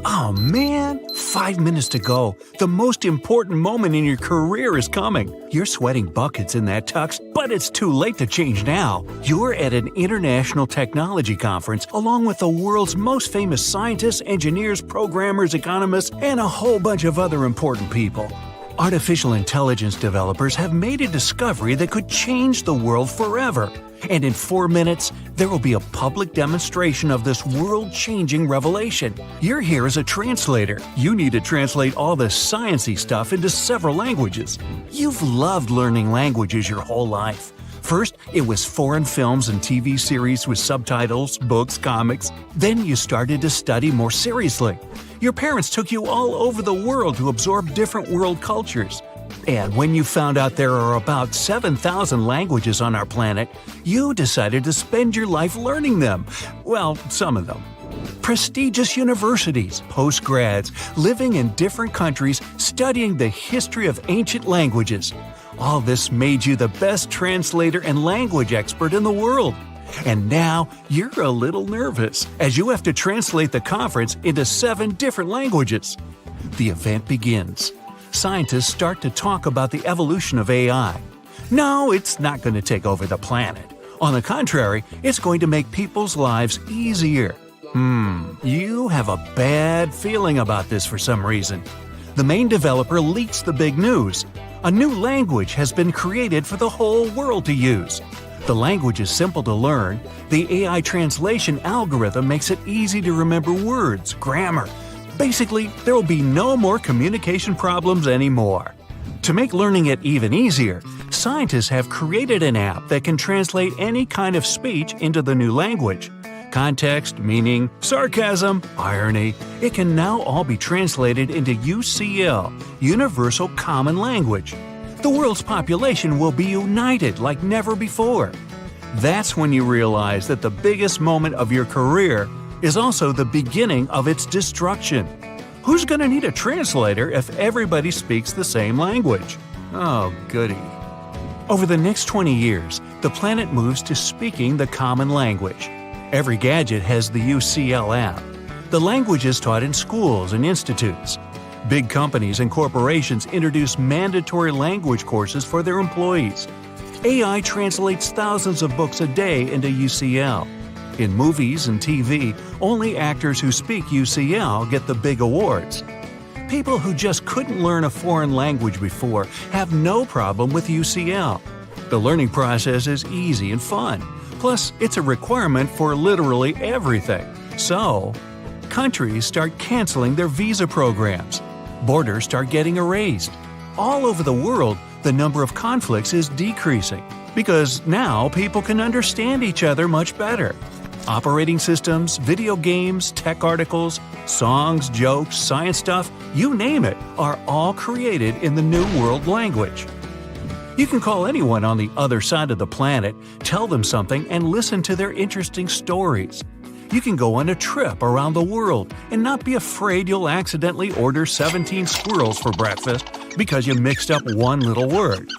Oh man, 5 minutes to go. The most important moment in your career is coming. You're sweating buckets in that tux, but it's too late to change now. You're at an international technology conference along with the world's most famous scientists, engineers, programmers, economists, and a whole bunch of other important people. Artificial intelligence developers have made a discovery that could change the world forever. And in 4 minutes, there will be a public demonstration of this world-changing revelation. You're here as a translator. You need to translate all this sciencey stuff into several languages. You've loved learning languages your whole life. First, it was foreign films and TV series with subtitles, books, comics. Then you started to study more seriously. Your parents took you all over the world to absorb different world cultures. And when you found out there are about 7,000 languages on our planet, you decided to spend your life learning them. Well, some of them. Prestigious universities, postgrads, living in different countries, studying the history of ancient languages. All this made you the best translator and language expert in the world. And now you're a little nervous as you have to translate the conference into 7 different languages. The event begins. Scientists start to talk about the evolution of AI. No, it's not going to take over the planet. On the contrary, it's going to make people's lives easier. You have a bad feeling about this for some reason. The main developer leaks the big news. A new language has been created for the whole world to use. The language is simple to learn. The AI translation algorithm makes it easy to remember words, grammar. Basically, there will be no more communication problems anymore. To make learning it even easier, scientists have created an app that can translate any kind of speech into the new language. Context, meaning, sarcasm, irony, it can now all be translated into UCL, Universal Common Language. The world's population will be united like never before. That's when you realize that the biggest moment of your career is also the beginning of its destruction. Who's going to need a translator if everybody speaks the same language? Oh, goody. Over the next 20 years, the planet moves to speaking the common language. Every gadget has the UCL app. The language is taught in schools and institutes. Big companies and corporations introduce mandatory language courses for their employees. AI translates thousands of books a day into UCL. In movies and TV, only actors who speak UCL get the big awards. People who just couldn't learn a foreign language before have no problem with UCL. The learning process is easy and fun. Plus, it's a requirement for literally everything. So, countries start canceling their visa programs. Borders start getting erased. All over the world, the number of conflicts is decreasing because now people can understand each other much better. Operating systems, video games, tech articles, songs, jokes, science stuff, you name it, are all created in the New World language. You can call anyone on the other side of the planet, tell them something, and listen to their interesting stories. You can go on a trip around the world and not be afraid you'll accidentally order 17 squirrels for breakfast because you mixed up one little word.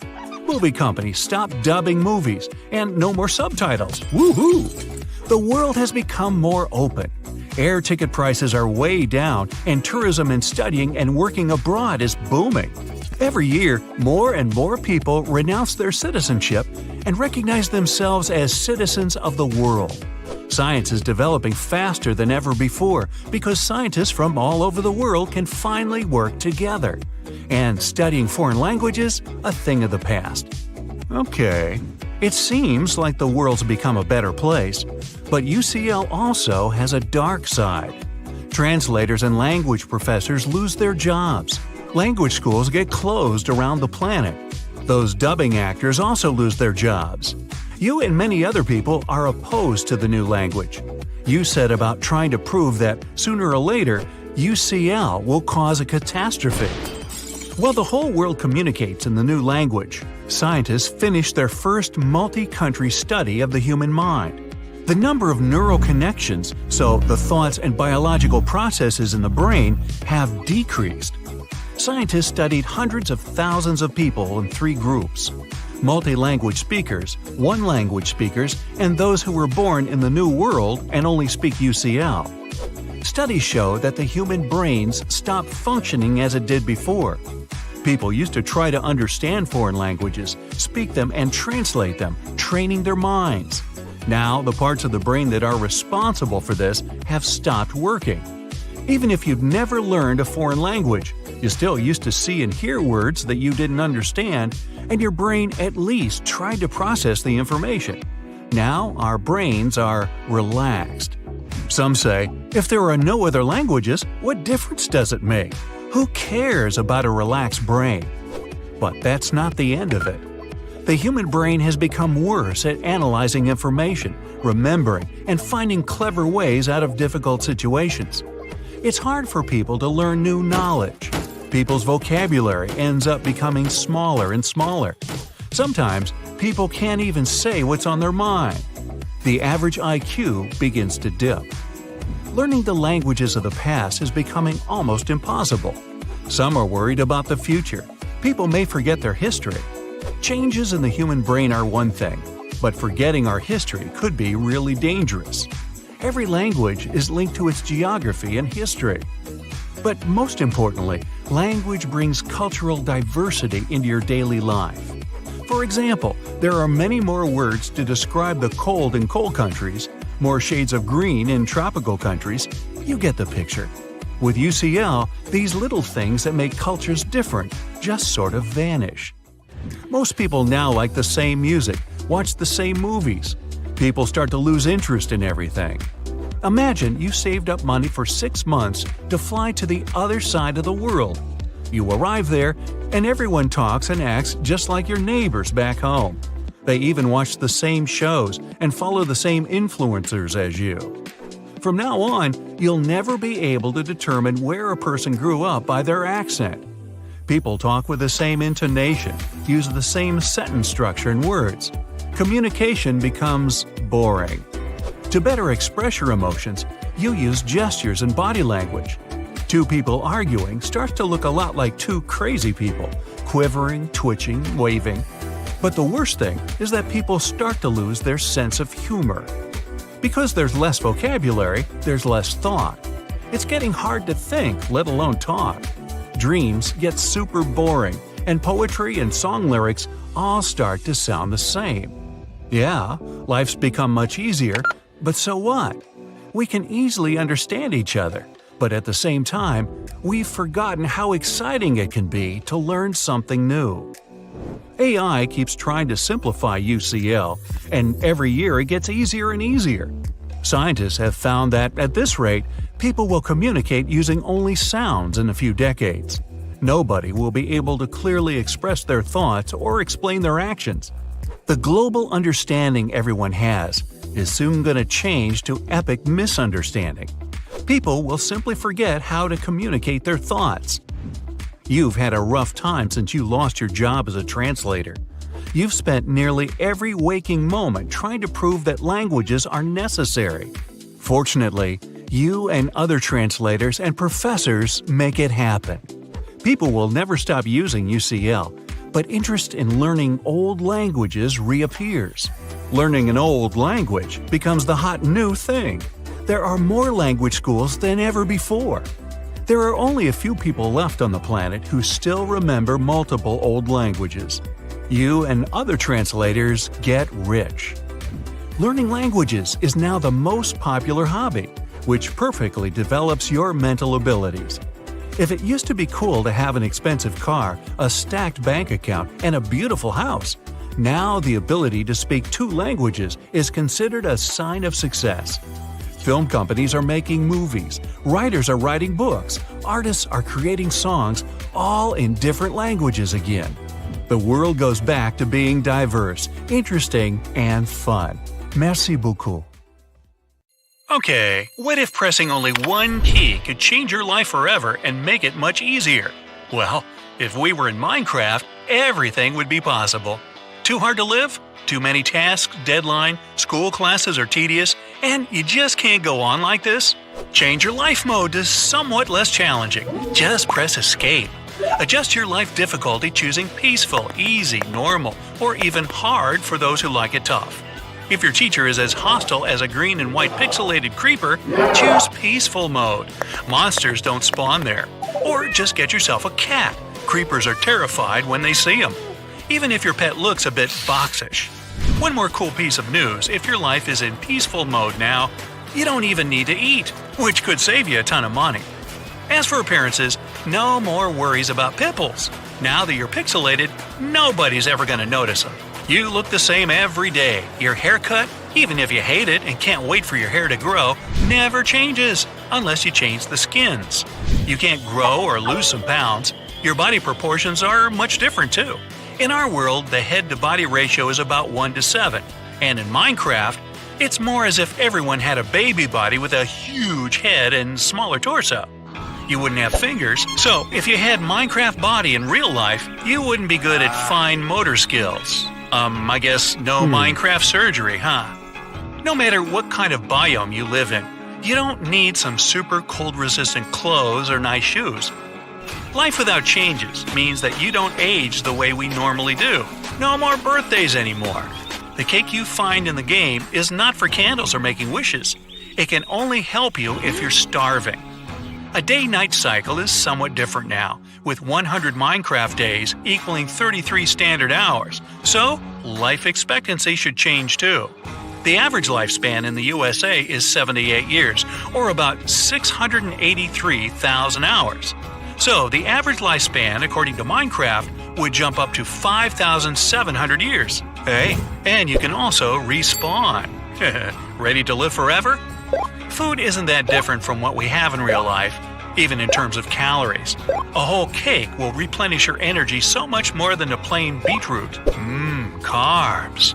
Movie companies stop dubbing movies, and no more subtitles. Woohoo! The world has become more open. Air ticket prices are way down, and tourism and studying and working abroad is booming. Every year, more and more people renounce their citizenship and recognize themselves as citizens of the world. Science is developing faster than ever before because scientists from all over the world can finally work together. And studying foreign languages, a thing of the past. Okay, it seems like the world's become a better place, but UCL also has a dark side. Translators and language professors lose their jobs. Language schools get closed around the planet. Those dubbing actors also lose their jobs. You and many other people are opposed to the new language. You said about trying to prove that, sooner or later, UCL will cause a catastrophe. While the whole world communicates in the new language, scientists finished their first multi-country study of the human mind. The number of neural connections, so the thoughts and biological processes in the brain, have decreased. Scientists studied hundreds of thousands of people in 3 groups: multi-language speakers, one-language speakers, and those who were born in the New World and only speak UCL. Studies show that the human brains stopped functioning as it did before. People used to try to understand foreign languages, speak them, and translate them, training their minds. Now, the parts of the brain that are responsible for this have stopped working. Even if you've never learned a foreign language, you still used to see and hear words that you didn't understand, and your brain at least tried to process the information. Now, our brains are relaxed. Some say, if there are no other languages, what difference does it make? Who cares about a relaxed brain? But that's not the end of it. The human brain has become worse at analyzing information, remembering, and finding clever ways out of difficult situations. It's hard for people to learn new knowledge. People's vocabulary ends up becoming smaller and smaller. Sometimes, people can't even say what's on their mind. The average IQ begins to dip. Learning the languages of the past is becoming almost impossible. Some are worried about the future. People may forget their history. Changes in the human brain are one thing, but forgetting our history could be really dangerous. Every language is linked to its geography and history. But most importantly, language brings cultural diversity into your daily life. For example, there are many more words to describe the cold in cold countries, more shades of green in tropical countries. You get the picture. With UCL, these little things that make cultures different just sort of vanish. Most people now like the same music, watch the same movies. People start to lose interest in everything. Imagine you saved up money for 6 months to fly to the other side of the world. You arrive there, and everyone talks and acts just like your neighbors back home. They even watch the same shows and follow the same influencers as you. From now on, you'll never be able to determine where a person grew up by their accent. People talk with the same intonation, use the same sentence structure and words. Communication becomes boring. To better express your emotions, you use gestures and body language. Two people arguing starts to look a lot like two crazy people, quivering, twitching, waving. But the worst thing is that people start to lose their sense of humor. Because there's less vocabulary, there's less thought. It's getting hard to think, let alone talk. Dreams get super boring, and poetry and song lyrics all start to sound the same. Yeah, life's become much easier, but so what? We can easily understand each other. But at the same time, we've forgotten how exciting it can be to learn something new. AI keeps trying to simplify UCL, and every year it gets easier and easier. Scientists have found that, at this rate, people will communicate using only sounds in a few decades. Nobody will be able to clearly express their thoughts or explain their actions. The global understanding everyone has is soon going to change to epic misunderstanding. People will simply forget how to communicate their thoughts. You've had a rough time since you lost your job as a translator. You've spent nearly every waking moment trying to prove that languages are necessary. Fortunately, you and other translators and professors make it happen. People will never stop using UCL, but interest in learning old languages reappears. Learning an old language becomes the hot new thing. There are more language schools than ever before. There are only a few people left on the planet who still remember multiple old languages. You and other translators get rich. Learning languages is now the most popular hobby, which perfectly develops your mental abilities. If it used to be cool to have an expensive car, a stacked bank account, and a beautiful house, now the ability to speak 2 languages is considered a sign of success. Film companies are making movies, writers are writing books, artists are creating songs, all in different languages again. The world goes back to being diverse, interesting, and fun. Merci beaucoup. Okay, what if pressing only one key could change your life forever and make it much easier? Well, if we were in Minecraft, everything would be possible. Too hard to live? Too many tasks, deadline, school classes are tedious, and you just can't go on like this? Change your life mode to somewhat less challenging. Just press escape. Adjust your life difficulty choosing peaceful, easy, normal, or even hard for those who like it tough. If your teacher is as hostile as a green and white pixelated creeper, choose peaceful mode. Monsters don't spawn there. Or just get yourself a cat. Creepers are terrified when they see them. Even if your pet looks a bit boxish. One more cool piece of news, if your life is in peaceful mode now, you don't even need to eat, which could save you a ton of money. As for appearances, no more worries about pimples. Now that you're pixelated, nobody's ever going to notice them. You look the same every day. Your haircut, even if you hate it and can't wait for your hair to grow, never changes unless you change the skins. You can't grow or lose some pounds. Your body proportions are much different too. In our world, the head-to-body ratio is about 1:7, and in Minecraft, it's more as if everyone had a baby body with a huge head and smaller torso. You wouldn't have fingers, so if you had Minecraft body in real life, you wouldn't be good at fine motor skills. I guess no Minecraft surgery, huh? No matter what kind of biome you live in, you don't need some super cold-resistant clothes or nice shoes. Life without changes means that you don't age the way we normally do. No more birthdays anymore. The cake you find in the game is not for candles or making wishes. It can only help you if you're starving. A day-night cycle is somewhat different now, with 100 Minecraft days equaling 33 standard hours, so life expectancy should change too. The average lifespan in the USA is 78 years, or about 683,000 hours. So the average lifespan, according to Minecraft, would jump up to 5,700 years. Hey, and you can also respawn. Ready to live forever? Food isn't that different from what we have in real life, even in terms of calories. A whole cake will replenish your energy so much more than a plain beetroot. Carbs.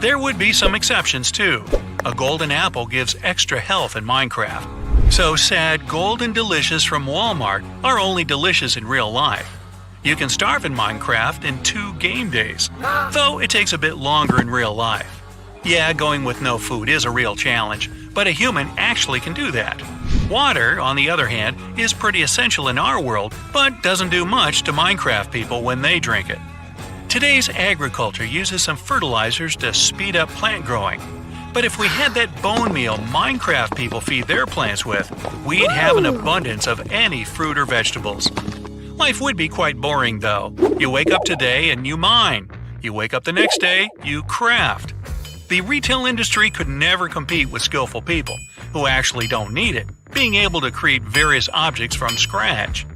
There would be some exceptions too. A golden apple gives extra health in Minecraft. So sad golden delicious from Walmart are only delicious in real life. You can starve in Minecraft in 2 game days, though it takes a bit longer in real life. Yeah, going with no food is a real challenge, but a human actually can do that. Water, on the other hand, is pretty essential in our world, but doesn't do much to Minecraft people when they drink it. Today's agriculture uses some fertilizers to speed up plant growing. But if we had that bone meal Minecraft people feed their plants with, we'd have an abundance of any fruit or vegetables. Life would be quite boring though. You wake up today and you mine. You wake up the next day, you craft. The retail industry could never compete with skillful people, who actually don't need it, being able to create various objects from scratch.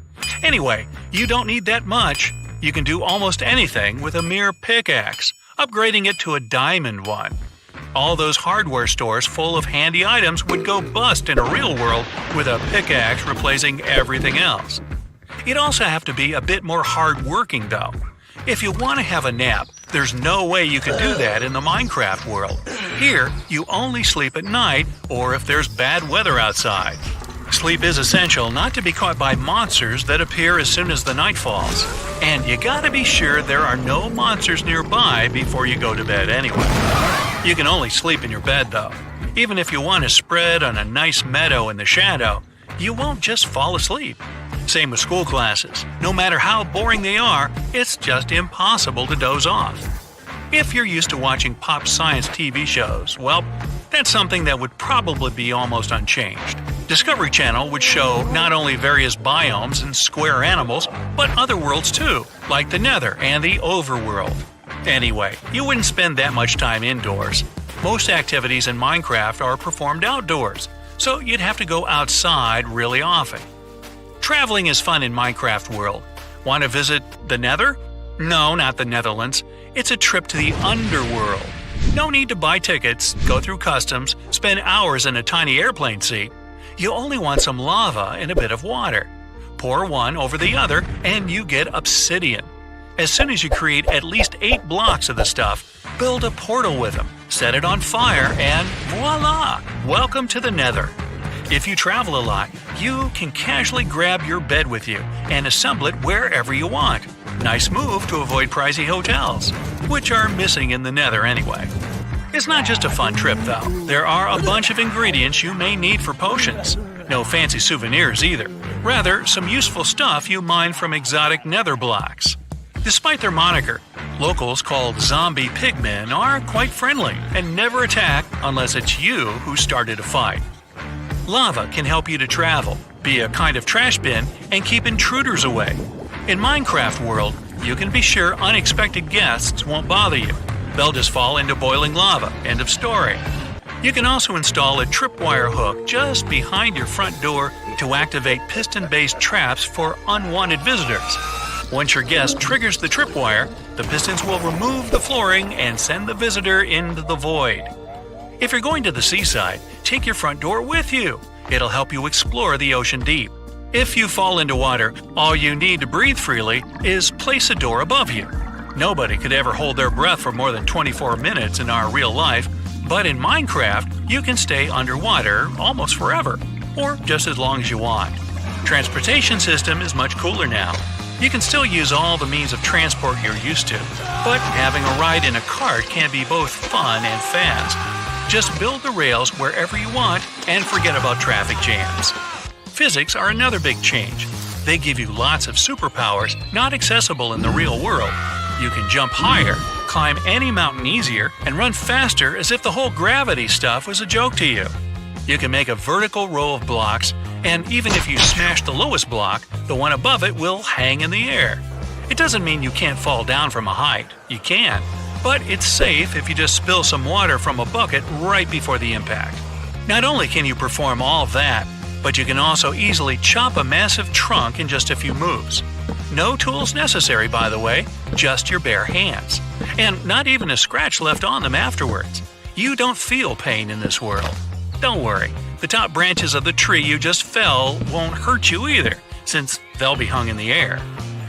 Anyway, you don't need that much. You can do almost anything with a mere pickaxe, upgrading it to a diamond one. All those hardware stores full of handy items would go bust in a real world with a pickaxe replacing everything else. You'd also have to be a bit more hard-working though. If you want to have a nap, there's no way you could do that in the Minecraft world. Here, you only sleep at night or if there's bad weather outside. Sleep is essential not to be caught by monsters that appear as soon as the night falls. And you gotta be sure there are no monsters nearby before you go to bed anyway. You can only sleep in your bed though. Even if you want to spread on a nice meadow in the shadow, you won't just fall asleep. Same with school classes. No matter how boring they are, it's just impossible to doze off. If you're used to watching pop science TV shows, well, that's something that would probably be almost unchanged. Discovery Channel would show not only various biomes and square animals, but other worlds too, like the Nether and the Overworld. Anyway, you wouldn't spend that much time indoors. Most activities in Minecraft are performed outdoors, so you'd have to go outside really often. Traveling is fun in Minecraft world. Want to visit the Nether? No, not the Netherlands. It's a trip to the underworld. No need to buy tickets, go through customs, spend hours in a tiny airplane seat. You only want some lava and a bit of water. Pour one over the other and you get obsidian. As soon as you create at least 8 blocks of the stuff, build a portal with them, set it on fire, and voila! Welcome to the Nether. If you travel a lot, you can casually grab your bed with you and assemble it wherever you want. Nice move to avoid pricey hotels, which are missing in the Nether anyway. It's not just a fun trip though. There are a bunch of ingredients you may need for potions. No fancy souvenirs either. Rather, some useful stuff you mine from exotic Nether blocks. Despite their moniker, locals called zombie pigmen are quite friendly and never attack unless it's you who started a fight. Lava can help you to travel, be a kind of trash bin, and keep intruders away. In Minecraft world, you can be sure unexpected guests won't bother you. They'll just fall into boiling lava. End of story. You can also install a tripwire hook just behind your front door to activate piston-based traps for unwanted visitors. Once your guest triggers the tripwire, the pistons will remove the flooring and send the visitor into the void. If you're going to the seaside, take your front door with you. It'll help you explore the ocean deep. If you fall into water, all you need to breathe freely is place a door above you. Nobody could ever hold their breath for more than 24 minutes in our real life, but in Minecraft, you can stay underwater almost forever, or just as long as you want. Transportation system is much cooler now. You can still use all the means of transport you're used to, but having a ride in a cart can be both fun and fast. Just build the rails wherever you want and forget about traffic jams. Physics are another big change. They give you lots of superpowers not accessible in the real world. You can jump higher, climb any mountain easier, and run faster as if the whole gravity stuff was a joke to you. You can make a vertical row of blocks, and even if you smash the lowest block, the one above it will hang in the air. It doesn't mean you can't fall down from a height. You can. But it's safe if you just spill some water from a bucket right before the impact. Not only can you perform all that, but you can also easily chop a massive trunk in just a few moves. No tools necessary, by the way, just your bare hands. And not even a scratch left on them afterwards. You don't feel pain in this world. Don't worry, the top branches of the tree you just fell won't hurt you either, since they'll be hung in the air.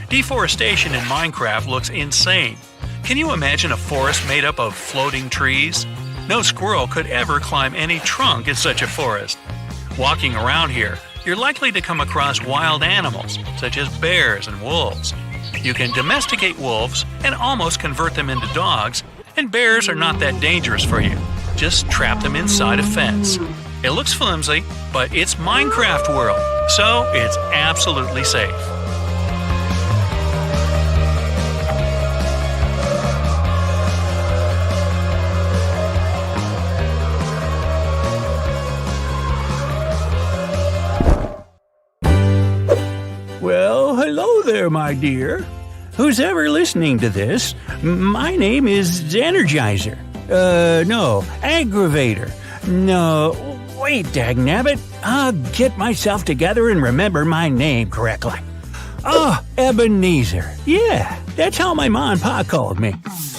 Deforestation in Minecraft looks insane. Can you imagine a forest made up of floating trees? No squirrel could ever climb any trunk in such a forest. Walking around here, you're likely to come across wild animals, such as bears and wolves. You can domesticate wolves and almost convert them into dogs, and bears are not that dangerous for you. Just trap them inside a fence. It looks flimsy, but it's Minecraft world, so it's absolutely safe. Well, hello there, my dear. Who's ever listening to this? My name is Energizer. No, Aggravator. No, wait, dagnabbit. I'll get myself together and remember my name correctly. Oh, Ebenezer. Yeah, that's how my ma and pa called me.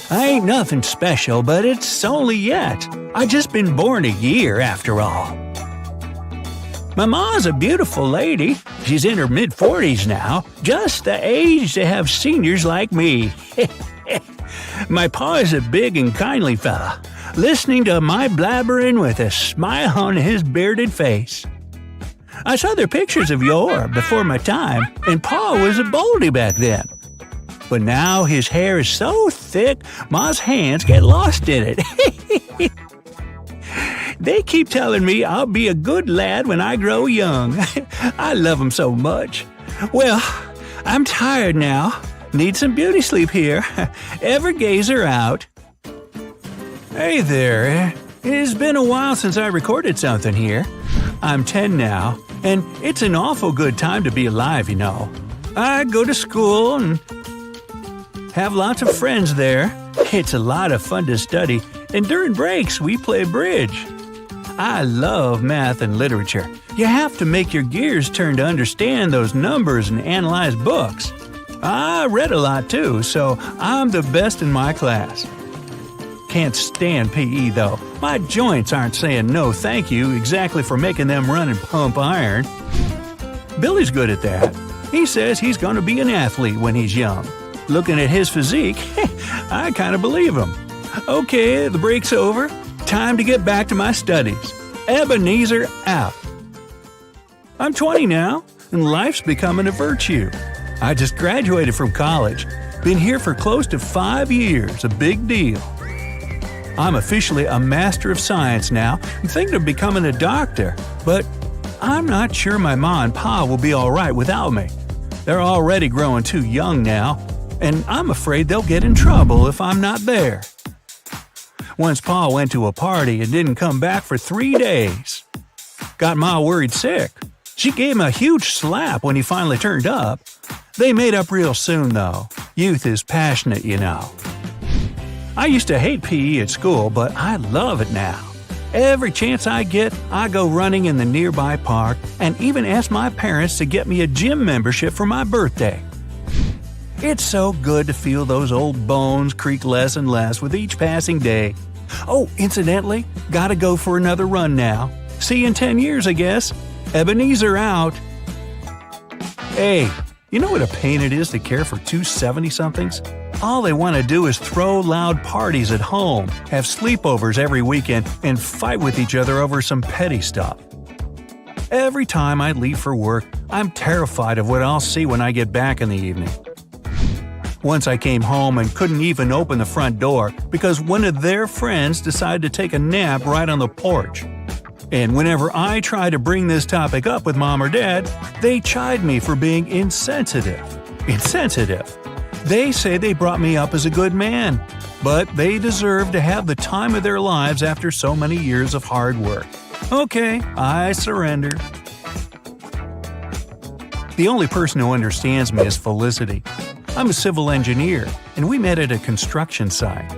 I ain't nothing special, but it's only yet. I just been born a year after all. My ma's a beautiful lady. She's in her mid-40s now, just the age to have seniors like me. My pa is a big and kindly fella, listening to my blabbering with a smile on his bearded face. I saw their pictures of yore before my time, and pa was a boldy back then. But now his hair is so thick, ma's hands get lost in it. They keep telling me I'll be a good lad when I grow young. I love 'em so much. Well, I'm tired now. Need some beauty sleep here. Ever gazer out. Hey there. It's been a while since I recorded something here. I'm 10 now, and it's an awful good time to be alive, you know. I go to school and have lots of friends there. It's a lot of fun to study, and during breaks we play bridge. I love math and literature. You have to make your gears turn to understand those numbers and analyze books. I read a lot too, so I'm the best in my class. Can't stand PE though. My joints aren't saying no thank you exactly for making them run and pump iron. Billy's good at that. He says he's going to be an athlete when he's young. Looking at his physique, I kind of believe him. Okay, the break's over. Time to get back to my studies. Ebenezer out. I'm 20 now, and life's becoming a virtue. I just graduated from college. Been here for close to 5 years, a big deal. I'm officially a master of science now and thinking of becoming a doctor, but I'm not sure my ma and pa will be alright without me. They're already growing too young now, and I'm afraid they'll get in trouble if I'm not there. Once pa went to a party and didn't come back for 3 days. Got ma worried sick. She gave him a huge slap when he finally turned up. They made up real soon, though. Youth is passionate, you know. I used to hate PE at school, but I love it now. Every chance I get, I go running in the nearby park and even ask my parents to get me a gym membership for my birthday. It's so good to feel those old bones creak less and less with each passing day. Oh, incidentally, gotta go for another run now. See you in 10 years, I guess. Ebenezer out. Hey, you know what a pain it is to care for two 70-somethings? All they want to do is throw loud parties at home, have sleepovers every weekend, and fight with each other over some petty stuff. Every time I leave for work, I'm terrified of what I'll see when I get back in the evening. Once I came home and couldn't even open the front door because one of their friends decided to take a nap right on the porch. And whenever I try to bring this topic up with mom or dad, they chide me for being insensitive. Insensitive. They say they brought me up as a good man, but they deserve to have the time of their lives after so many years of hard work. Okay, I surrender. The only person who understands me is Felicity. I'm a civil engineer, and we met at a construction site.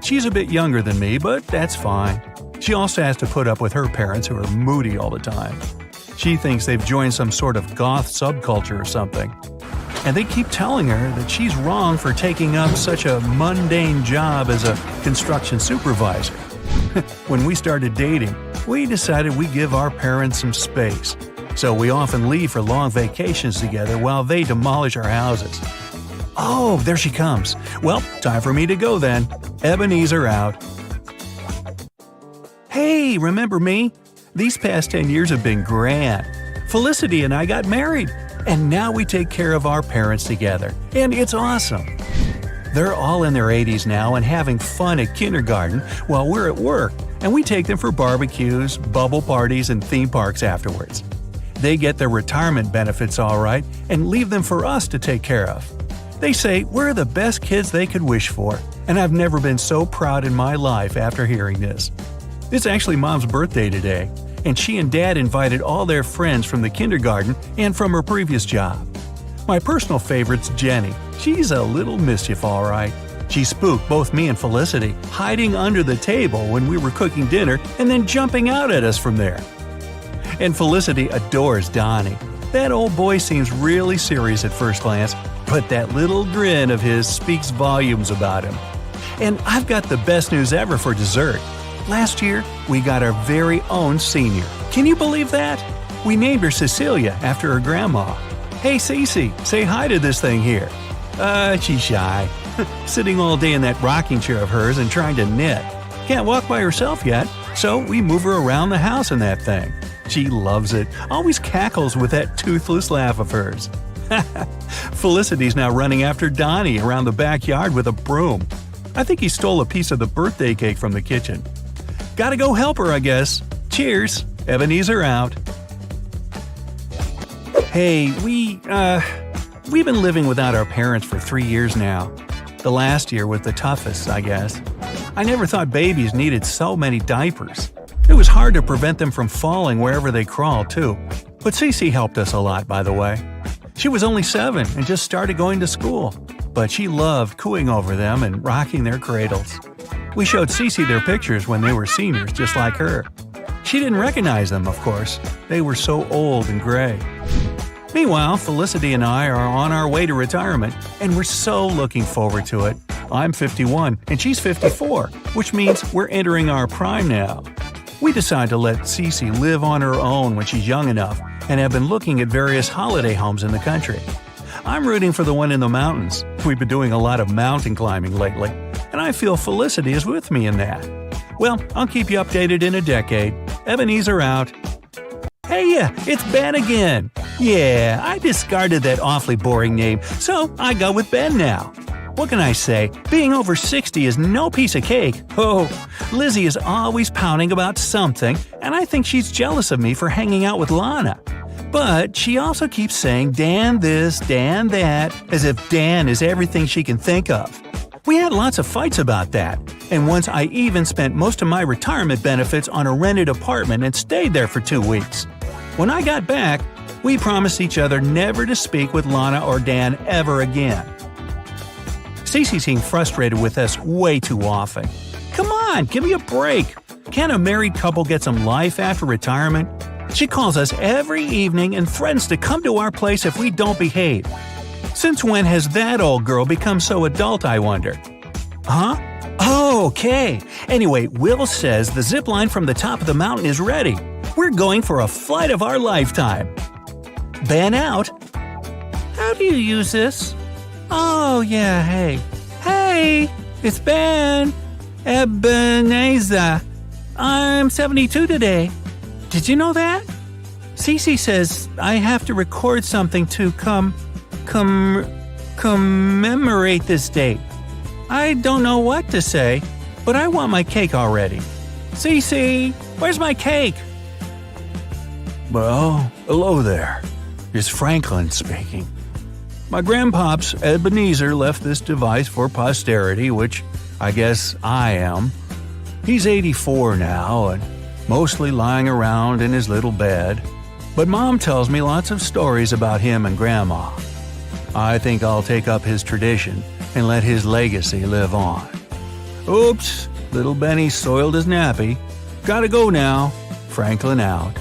She's a bit younger than me, but that's fine. She also has to put up with her parents who are moody all the time. She thinks they've joined some sort of goth subculture or something. And they keep telling her that she's wrong for taking up such a mundane job as a construction supervisor. When we started dating, we decided we'd give our parents some space. So we often leave for long vacations together while they demolish our houses. Oh, there she comes. Well, time for me to go then. Ebenezer out. Hey, remember me? These past 10 years have been grand. Felicity and I got married, and now we take care of our parents together, and it's awesome. They're all in their 80s now and having fun at kindergarten while we're at work, and we take them for barbecues, bubble parties, and theme parks afterwards. They get their retirement benefits all right and leave them for us to take care of. They say we're the best kids they could wish for, and I've never been so proud in my life after hearing this. It's actually Mom's birthday today, and she and Dad invited all their friends from the kindergarten and from her previous job. My personal favorite's Jenny. She's a little mischief, all right. She spooked both me and Felicity, hiding under the table when we were cooking dinner and then jumping out at us from there. And Felicity adores Donnie. That old boy seems really serious at first glance, but that little grin of his speaks volumes about him. And I've got the best news ever for dessert. Last year, we got our very own senior. Can you believe that? We named her Cecilia after her grandma. Hey Cece, say hi to this thing here. She's shy. Sitting all day in that rocking chair of hers and trying to knit. Can't walk by herself yet, so we move her around the house in that thing. She loves it, always cackles with that toothless laugh of hers. Felicity's now running after Donnie around the backyard with a broom. I think he stole a piece of the birthday cake from the kitchen. Gotta go help her, I guess. Cheers. Ebenezer out. Hey, we've been living without our parents for 3 years now. The last year was the toughest, I guess. I never thought babies needed so many diapers. It was hard to prevent them from falling wherever they crawled, too. But Cece helped us a lot, by the way. She was only 7 and just started going to school, but she loved cooing over them and rocking their cradles. We showed Cece their pictures when they were seniors, just like her. She didn't recognize them, of course. They were so old and gray. Meanwhile, Felicity and I are on our way to retirement, and we're so looking forward to it. I'm 51, and she's 54, which means we're entering our prime now. We decided to let Cece live on her own when she's young enough, and have been looking at various holiday homes in the country. I'm rooting for the one in the mountains. We've been doing a lot of mountain climbing lately, and I feel Felicity is with me in that. Well, I'll keep you updated in a decade. Ebenezer out. Hey, it's Ben again. Yeah, I discarded that awfully boring name, so I go with Ben now. What can I say? Being over 60 is no piece of cake. Oh, Lizzie is always pounding about something, and I think she's jealous of me for hanging out with Lana. But she also keeps saying Dan this, Dan that, as if Dan is everything she can think of. We had lots of fights about that, and once I even spent most of my retirement benefits on a rented apartment and stayed there for 2 weeks. When I got back, we promised each other never to speak with Lana or Dan ever again. Cece seemed frustrated with us way too often. Come on, give me a break. Can't a married couple get some life after retirement? She calls us every evening and threatens to come to our place if we don't behave. Since when has that old girl become so adult, I wonder? Huh? Oh, okay. Anyway, Will says the zip line from the top of the mountain is ready. We're going for a flight of our lifetime. Ben out. How do you use this? Oh, yeah, hey. Hey, it's Ben. Ebenezer. I'm 72 today. Did you know that? Cece says I have to record something to commemorate this date. I don't know what to say, but I want my cake already. Cece, where's my cake? Well, hello there. It's Franklin speaking. My grandpops Ebenezer left this device for posterity, which I guess I am. He's 84 now and mostly lying around in his little bed, but Mom tells me lots of stories about him and Grandma. I think I'll take up his tradition and let his legacy live on. Oops, little Benny soiled his nappy. Gotta go now. Franklin out.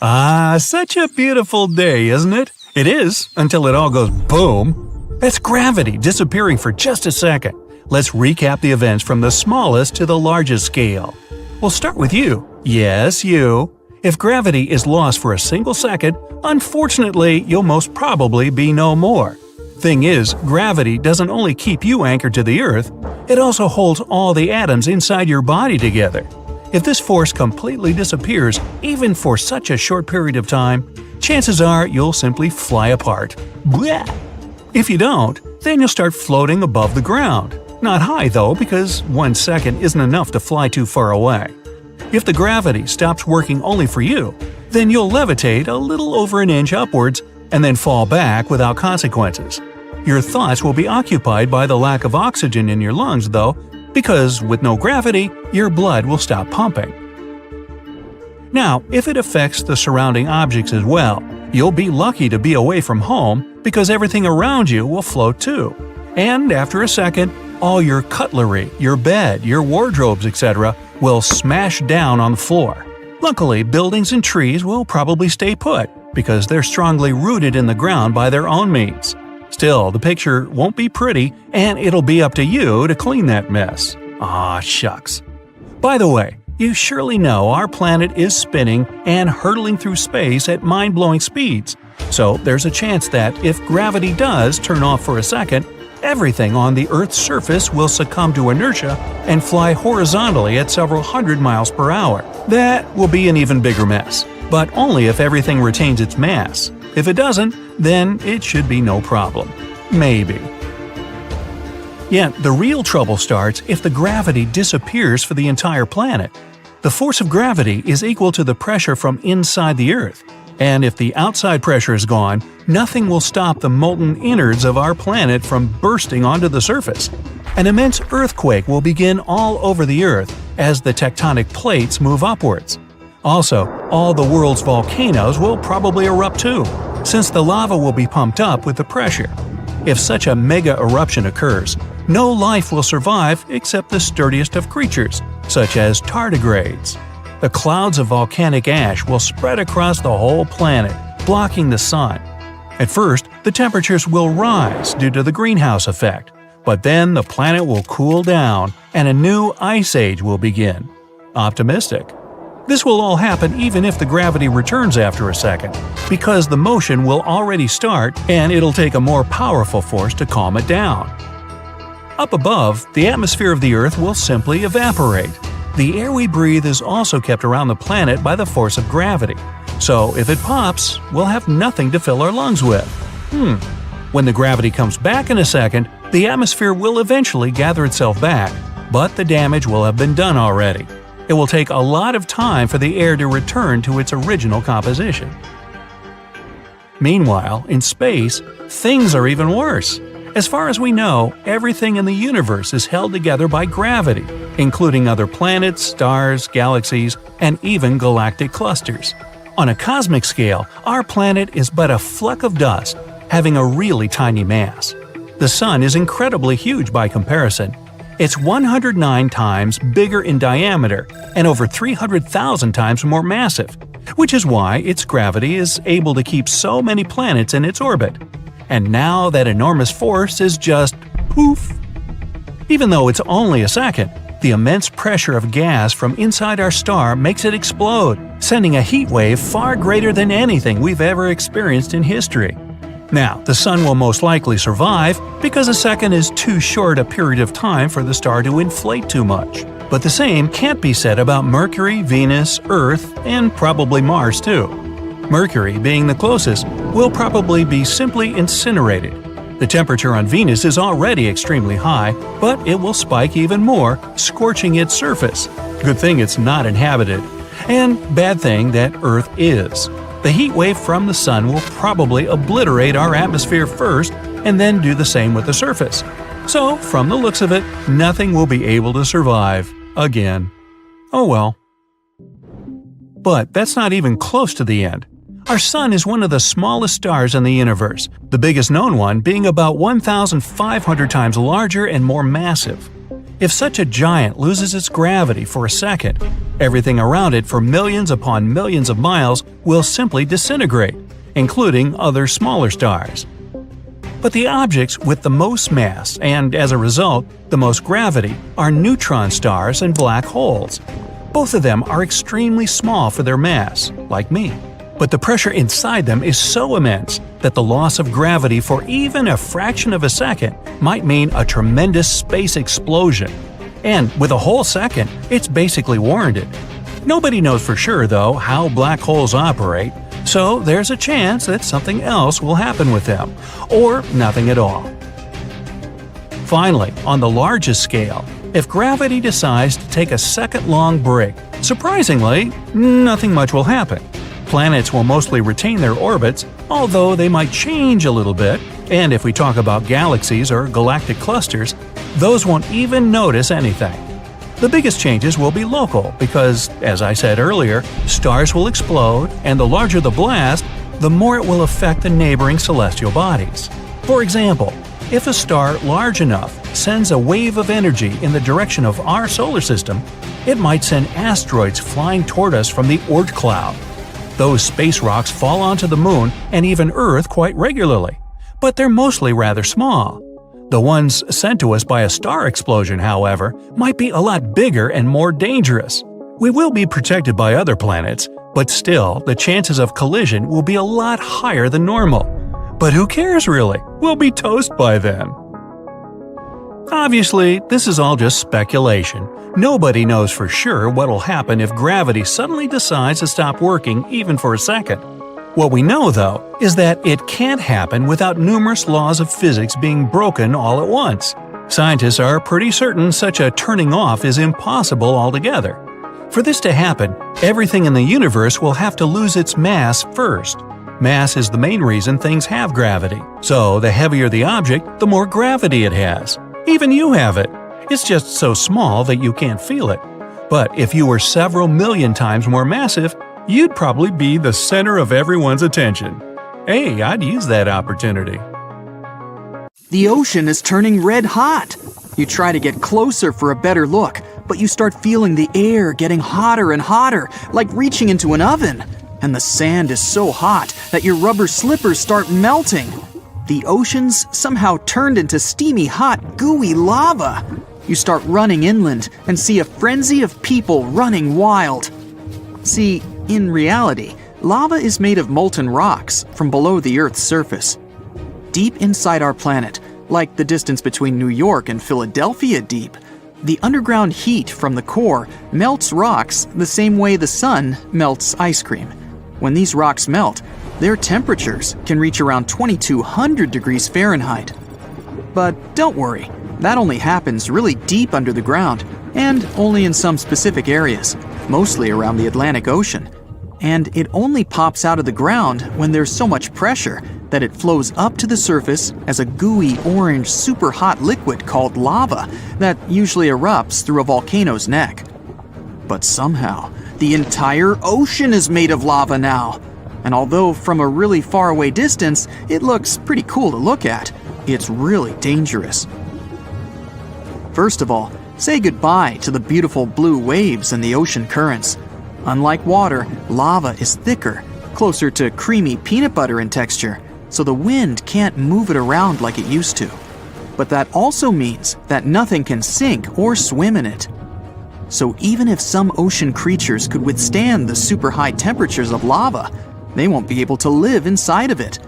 Ah, such a beautiful day, isn't it? It is, until it all goes boom. That's gravity disappearing for just a second. Let's recap the events from the smallest to the largest scale. We'll start with you. Yes, you. If gravity is lost for a single second, unfortunately, you'll most probably be no more. Thing is, gravity doesn't only keep you anchored to the Earth, it also holds all the atoms inside your body together. If this force completely disappears, even for such a short period of time, chances are you'll simply fly apart. Blah! If you don't, then you'll start floating above the ground. Not high though, because 1 second isn't enough to fly too far away. If the gravity stops working only for you, then you'll levitate a little over an inch upwards and then fall back without consequences. Your thoughts will be occupied by the lack of oxygen in your lungs though, because with no gravity, your blood will stop pumping. Now, if it affects the surrounding objects as well, you'll be lucky to be away from home because everything around you will float too. And after a second, all your cutlery, your bed, your wardrobes, etc. will smash down on the floor. Luckily, buildings and trees will probably stay put because they're strongly rooted in the ground by their own means. Still, the picture won't be pretty, and it'll be up to you to clean that mess. Ah, shucks. By the way, you surely know our planet is spinning and hurtling through space at mind-blowing speeds. So there's a chance that if gravity does turn off for a second, everything on the Earth's surface will succumb to inertia and fly horizontally at several hundred miles per hour. That will be an even bigger mess, but only if everything retains its mass. If it doesn't, then it should be no problem. Maybe. Yet, the real trouble starts if the gravity disappears for the entire planet. The force of gravity is equal to the pressure from inside the Earth, and if the outside pressure is gone, nothing will stop the molten innards of our planet from bursting onto the surface. An immense earthquake will begin all over the Earth as the tectonic plates move upwards. Also, all the world's volcanoes will probably erupt too, since the lava will be pumped up with the pressure. If such a mega eruption occurs, no life will survive except the sturdiest of creatures, such as tardigrades. The clouds of volcanic ash will spread across the whole planet, blocking the sun. At first, the temperatures will rise due to the greenhouse effect, but then the planet will cool down and a new ice age will begin. Optimistic. This will all happen even if the gravity returns after a second, because the motion will already start and it'll take a more powerful force to calm it down. Up above, the atmosphere of the Earth will simply evaporate. The air we breathe is also kept around the planet by the force of gravity, so if it pops, we'll have nothing to fill our lungs with. When the gravity comes back in a second, the atmosphere will eventually gather itself back, but the damage will have been done already. It will take a lot of time for the air to return to its original composition. Meanwhile, in space, things are even worse. As far as we know, everything in the universe is held together by gravity, including other planets, stars, galaxies, and even galactic clusters. On a cosmic scale, our planet is but a fleck of dust, having a really tiny mass. The Sun is incredibly huge by comparison. It's 109 times bigger in diameter and over 300,000 times more massive, which is why its gravity is able to keep so many planets in its orbit. And now that enormous force is just poof. Even though it's only a second, the immense pressure of gas from inside our star makes it explode, sending a heat wave far greater than anything we've ever experienced in history. Now, the Sun will most likely survive because a second is too short a period of time for the star to inflate too much. But the same can't be said about Mercury, Venus, Earth, and probably Mars too. Mercury, being the closest, will probably be simply incinerated. The temperature on Venus is already extremely high, but it will spike even more, scorching its surface. Good thing it's not inhabited. And bad thing that Earth is. The heat wave from the sun will probably obliterate our atmosphere first and then do the same with the surface. So, from the looks of it, nothing will be able to survive again. Oh well. But that's not even close to the end. Our Sun is one of the smallest stars in the universe, the biggest known one being about 1,500 times larger and more massive. If such a giant loses its gravity for a second, everything around it for millions upon millions of miles will simply disintegrate, including other smaller stars. But the objects with the most mass and, as a result, the most gravity are neutron stars and black holes. Both of them are extremely small for their mass, like me. But the pressure inside them is so immense that the loss of gravity for even a fraction of a second might mean a tremendous space explosion. And with a whole second, it's basically warranted. Nobody knows for sure, though, how black holes operate, so there's a chance that something else will happen with them, or nothing at all. Finally, on the largest scale, if gravity decides to take a second-long break, surprisingly, nothing much will happen. Planets will mostly retain their orbits, although they might change a little bit, and if we talk about galaxies or galactic clusters, those won't even notice anything. The biggest changes will be local because, as I said earlier, stars will explode, and the larger the blast, the more it will affect the neighboring celestial bodies. For example, if a star large enough sends a wave of energy in the direction of our solar system, it might send asteroids flying toward us from the Oort cloud. Those space rocks fall onto the Moon and even Earth quite regularly, but they're mostly rather small. The ones sent to us by a star explosion, however, might be a lot bigger and more dangerous. We will be protected by other planets, but still, the chances of collision will be a lot higher than normal. But who cares really? We'll be toast by then. Obviously, this is all just speculation. Nobody knows for sure what'll happen if gravity suddenly decides to stop working even for a second. What we know, though, is that it can't happen without numerous laws of physics being broken all at once. Scientists are pretty certain such a turning off is impossible altogether. For this to happen, everything in the universe will have to lose its mass first. Mass is the main reason things have gravity, so the heavier the object, the more gravity it has. Even you have it. It's just so small that you can't feel it. But if you were several million times more massive, you'd probably be the center of everyone's attention. Hey, I'd use that opportunity. The ocean is turning red hot. You try to get closer for a better look, but you start feeling the air getting hotter and hotter, like reaching into an oven. And the sand is so hot that your rubber slippers start melting. The ocean's somehow turned into steamy, hot, gooey lava. You start running inland and see a frenzy of people running wild. See, in reality, lava is made of molten rocks from below the Earth's surface. Deep inside our planet, like the distance between New York and Philadelphia deep, the underground heat from the core melts rocks the same way the sun melts ice cream. When these rocks melt, their temperatures can reach around 2,200 degrees Fahrenheit. But don't worry, that only happens really deep under the ground, and only in some specific areas, mostly around the Atlantic Ocean. And it only pops out of the ground when there's so much pressure that it flows up to the surface as a gooey orange super hot liquid called lava that usually erupts through a volcano's neck. But somehow, the entire ocean is made of lava now. And although from a really far away distance, it looks pretty cool to look at, it's really dangerous. First of all, say goodbye to the beautiful blue waves and the ocean currents. Unlike water, lava is thicker, closer to creamy peanut butter in texture, so the wind can't move it around like it used to. But that also means that nothing can sink or swim in it. So even if some ocean creatures could withstand the super high temperatures of lava, they won't be able to live inside of it.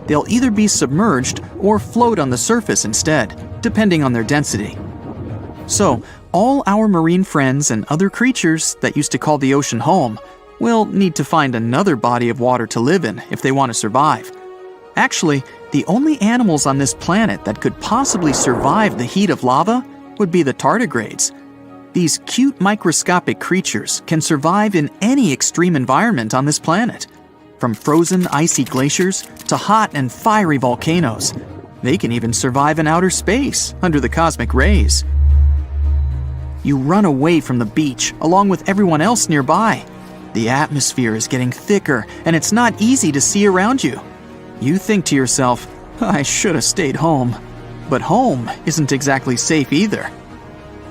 They'll either be submerged or float on the surface instead, depending on their density. So, all our marine friends and other creatures that used to call the ocean home will need to find another body of water to live in if they want to survive. Actually, the only animals on this planet that could possibly survive the heat of lava would be the tardigrades. These cute microscopic creatures can survive in any extreme environment on this planet. From frozen icy glaciers to hot and fiery volcanoes, they can even survive in outer space under the cosmic rays. You run away from the beach along with everyone else nearby. The atmosphere is getting thicker and it's not easy to see around you. You think to yourself, I should have stayed home. But home isn't exactly safe either.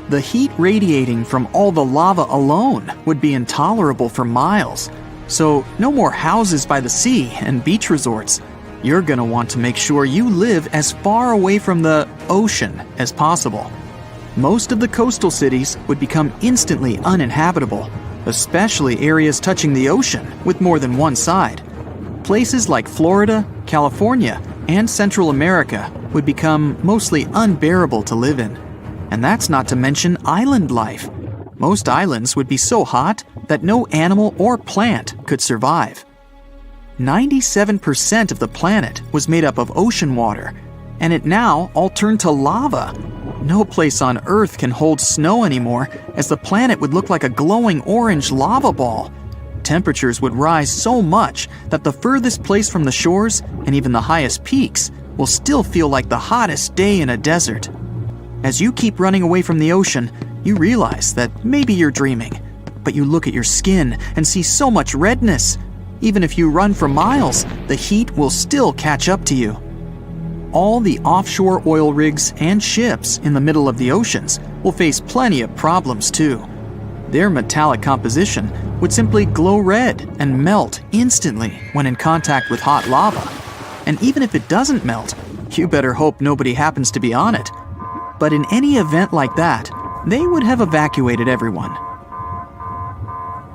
The heat radiating from all the lava alone would be intolerable for miles. So no more houses by the sea and beach resorts. You're gonna want to make sure you live as far away from the ocean as possible. Most of the coastal cities would become instantly uninhabitable, especially areas touching the ocean with more than one side. Places like Florida, California, and Central America would become mostly unbearable to live in. And that's not to mention island life. Most islands would be so hot that no animal or plant could survive. 97% of the planet was made up of ocean water, and it now all turned to lava. No place on Earth can hold snow anymore, as the planet would look like a glowing orange lava ball. Temperatures would rise so much that the furthest place from the shores and even the highest peaks will still feel like the hottest day in a desert. As you keep running away from the ocean, you realize that maybe you're dreaming, but you look at your skin and see so much redness. Even if you run for miles, the heat will still catch up to you. All the offshore oil rigs and ships in the middle of the oceans will face plenty of problems too. Their metallic composition would simply glow red and melt instantly when in contact with hot lava. And even if it doesn't melt, you better hope nobody happens to be on it. But in any event like that, they would have evacuated everyone.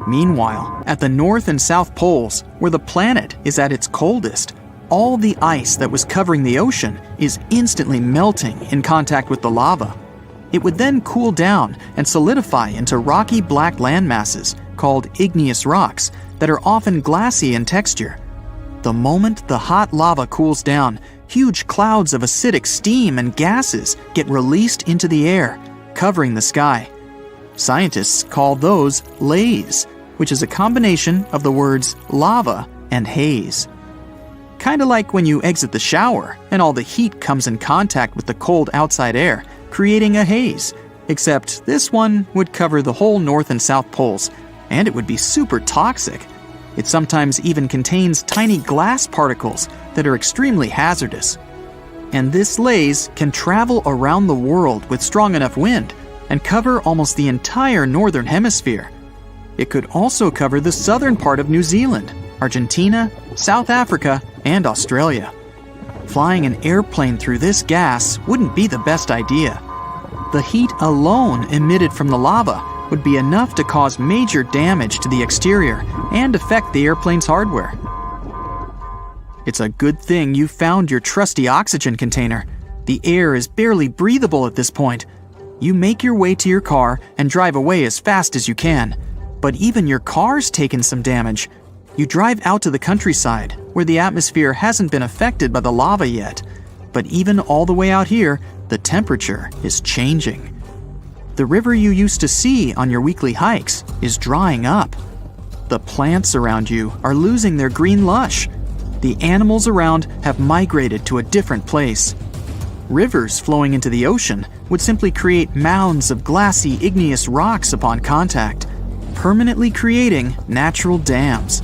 Meanwhile, at the North and South Poles, where the planet is at its coldest, all the ice that was covering the ocean is instantly melting in contact with the lava. It would then cool down and solidify into rocky black landmasses called igneous rocks that are often glassy in texture. The moment the hot lava cools down, huge clouds of acidic steam and gases get released into the air, covering the sky. Scientists call those lays, which is a combination of the words lava and haze. Kinda like when you exit the shower and all the heat comes in contact with the cold outside air, creating a haze, except this one would cover the whole North and South Poles, and it would be super toxic. It sometimes even contains tiny glass particles that are extremely hazardous. And this laze can travel around the world with strong enough wind and cover almost the entire northern hemisphere. It could also cover the southern part of New Zealand, Argentina, South Africa, and Australia. Flying an airplane through this gas wouldn't be the best idea. The heat alone emitted from the lava would be enough to cause major damage to the exterior and affect the airplane's hardware. It's a good thing you found your trusty oxygen container. The air is barely breathable at this point. You make your way to your car and drive away as fast as you can. But even your car's taken some damage. You drive out to the countryside, where the atmosphere hasn't been affected by the lava yet. But even all the way out here, the temperature is changing. The river you used to see on your weekly hikes is drying up. The plants around you are losing their green lush. The animals around have migrated to a different place. Rivers flowing into the ocean would simply create mounds of glassy igneous rocks upon contact, permanently creating natural dams.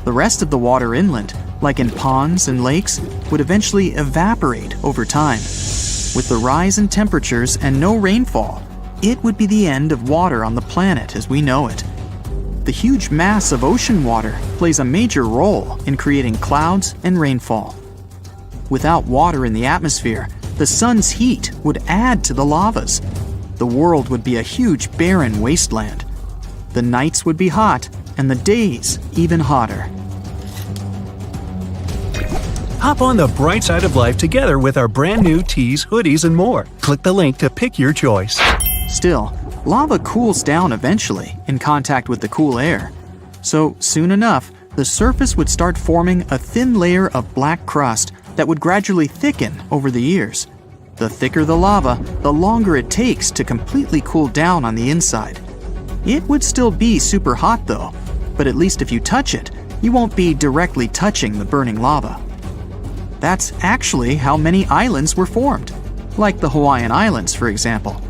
The rest of the water inland, like in ponds and lakes, would eventually evaporate over time. With the rise in temperatures and no rainfall, it would be the end of water on the planet as we know it. The huge mass of ocean water plays a major role in creating clouds and rainfall. Without water in the atmosphere, the sun's heat would add to the lavas. The world would be a huge barren wasteland. The nights would be hot and the days even hotter. Hop on the bright side of life together with our brand new tees, hoodies, and more. Click the link to pick your choice. Still, Lava cools down eventually in contact with the cool air. So soon enough, the surface would start forming a thin layer of black crust that would gradually thicken over the years. The thicker the lava, the longer it takes to completely cool down on the inside. It would still be super hot though, but at least if you touch it, you won't be directly touching the burning lava. That's actually how many islands were formed, like the Hawaiian Islands, for example.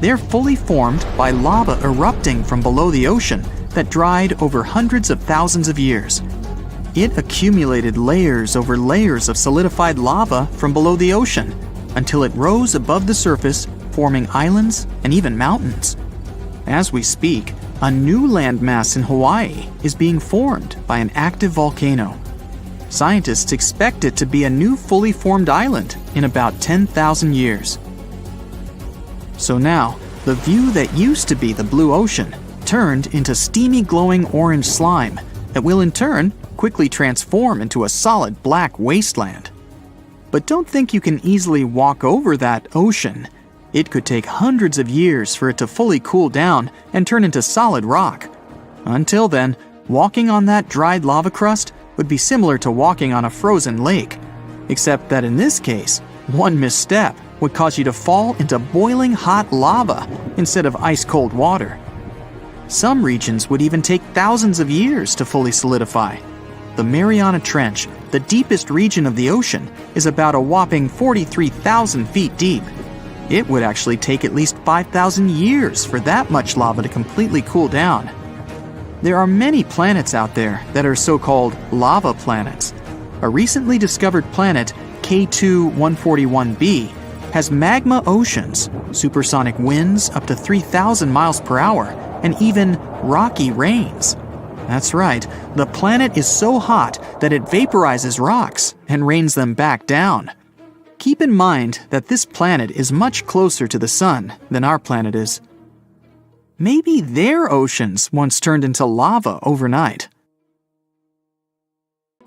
They're fully formed by lava erupting from below the ocean that dried over hundreds of thousands of years. It accumulated layers over layers of solidified lava from below the ocean until it rose above the surface, forming islands and even mountains. As we speak, a new landmass in Hawaii is being formed by an active volcano. Scientists expect it to be a new fully formed island in about 10,000 years. So now, the view that used to be the blue ocean turned into steamy glowing orange slime that will in turn quickly transform into a solid black wasteland. But don't think you can easily walk over that ocean. It could take hundreds of years for it to fully cool down and turn into solid rock. Until then, walking on that dried lava crust would be similar to walking on a frozen lake, except that in this case, one misstep would cause you to fall into boiling hot lava instead of ice-cold water. Some regions would even take thousands of years to fully solidify. The Mariana Trench, the deepest region of the ocean, is about a whopping 43,000 feet deep. It would actually take at least 5,000 years for that much lava to completely cool down. There are many planets out there that are so-called lava planets. A recently discovered planet, K2-141b, has magma oceans, supersonic winds up to 3,000 miles per hour, and even rocky rains. That's right, the planet is so hot that it vaporizes rocks and rains them back down. Keep in mind that this planet is much closer to the sun than our planet is. Maybe their oceans once turned into lava overnight.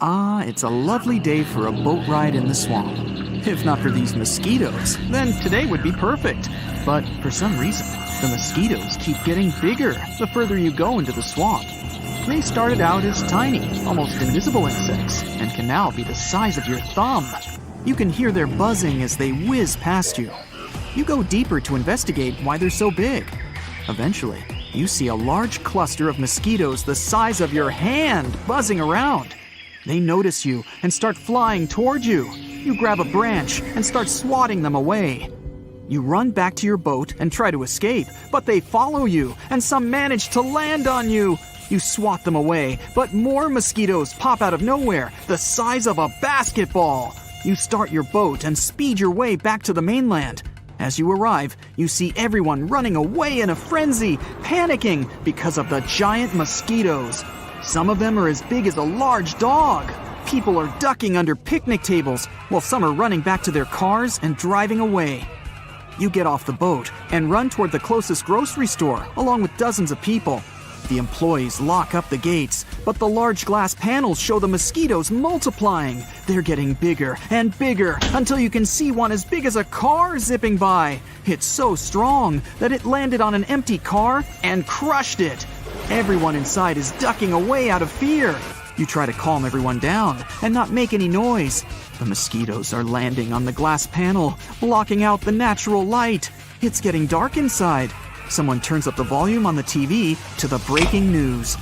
Ah, it's a lovely day for a boat ride in the swamp. If not for these mosquitoes, then today would be perfect. But for some reason, the mosquitoes keep getting bigger the further you go into the swamp. They started out as tiny, almost invisible insects, and can now be the size of your thumb. You can hear their buzzing as they whiz past you. You go deeper to investigate why they're so big. Eventually, you see a large cluster of mosquitoes the size of your hand buzzing around. They notice you and start flying toward you. You grab a branch and start swatting them away. You run back to your boat and try to escape, but they follow you, and some manage to land on you. You swat them away, but more mosquitoes pop out of nowhere, the size of a basketball. You start your boat and speed your way back to the mainland. As you arrive, you see everyone running away in a frenzy, panicking because of the giant mosquitoes. Some of them are as big as a large dog. People are ducking under picnic tables, while some are running back to their cars and driving away. You get off the boat and run toward the closest grocery store, along with dozens of people. The employees lock up the gates, but the large glass panels show the mosquitoes multiplying. They're getting bigger and bigger until you can see one as big as a car zipping by. It's so strong that it landed on an empty car and crushed it. Everyone inside is ducking away out of fear. You try to calm everyone down and not make any noise. The mosquitoes are landing on the glass panel, blocking out the natural light. It's getting dark inside. Someone turns up the volume on the TV to the breaking news.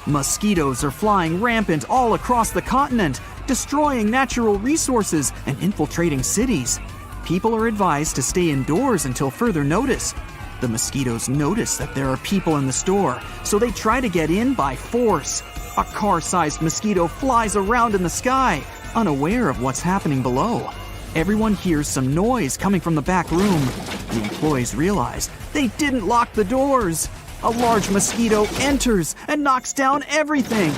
Mosquitoes are flying rampant all across the continent, destroying natural resources and infiltrating cities. People are advised to stay indoors until further notice. The mosquitoes notice that there are people in the store, so they try to get in by force. A car-sized mosquito flies around in the sky, unaware of what's happening below. Everyone hears some noise coming from the back room. The employees realize they didn't lock the doors. A large mosquito enters and knocks down everything.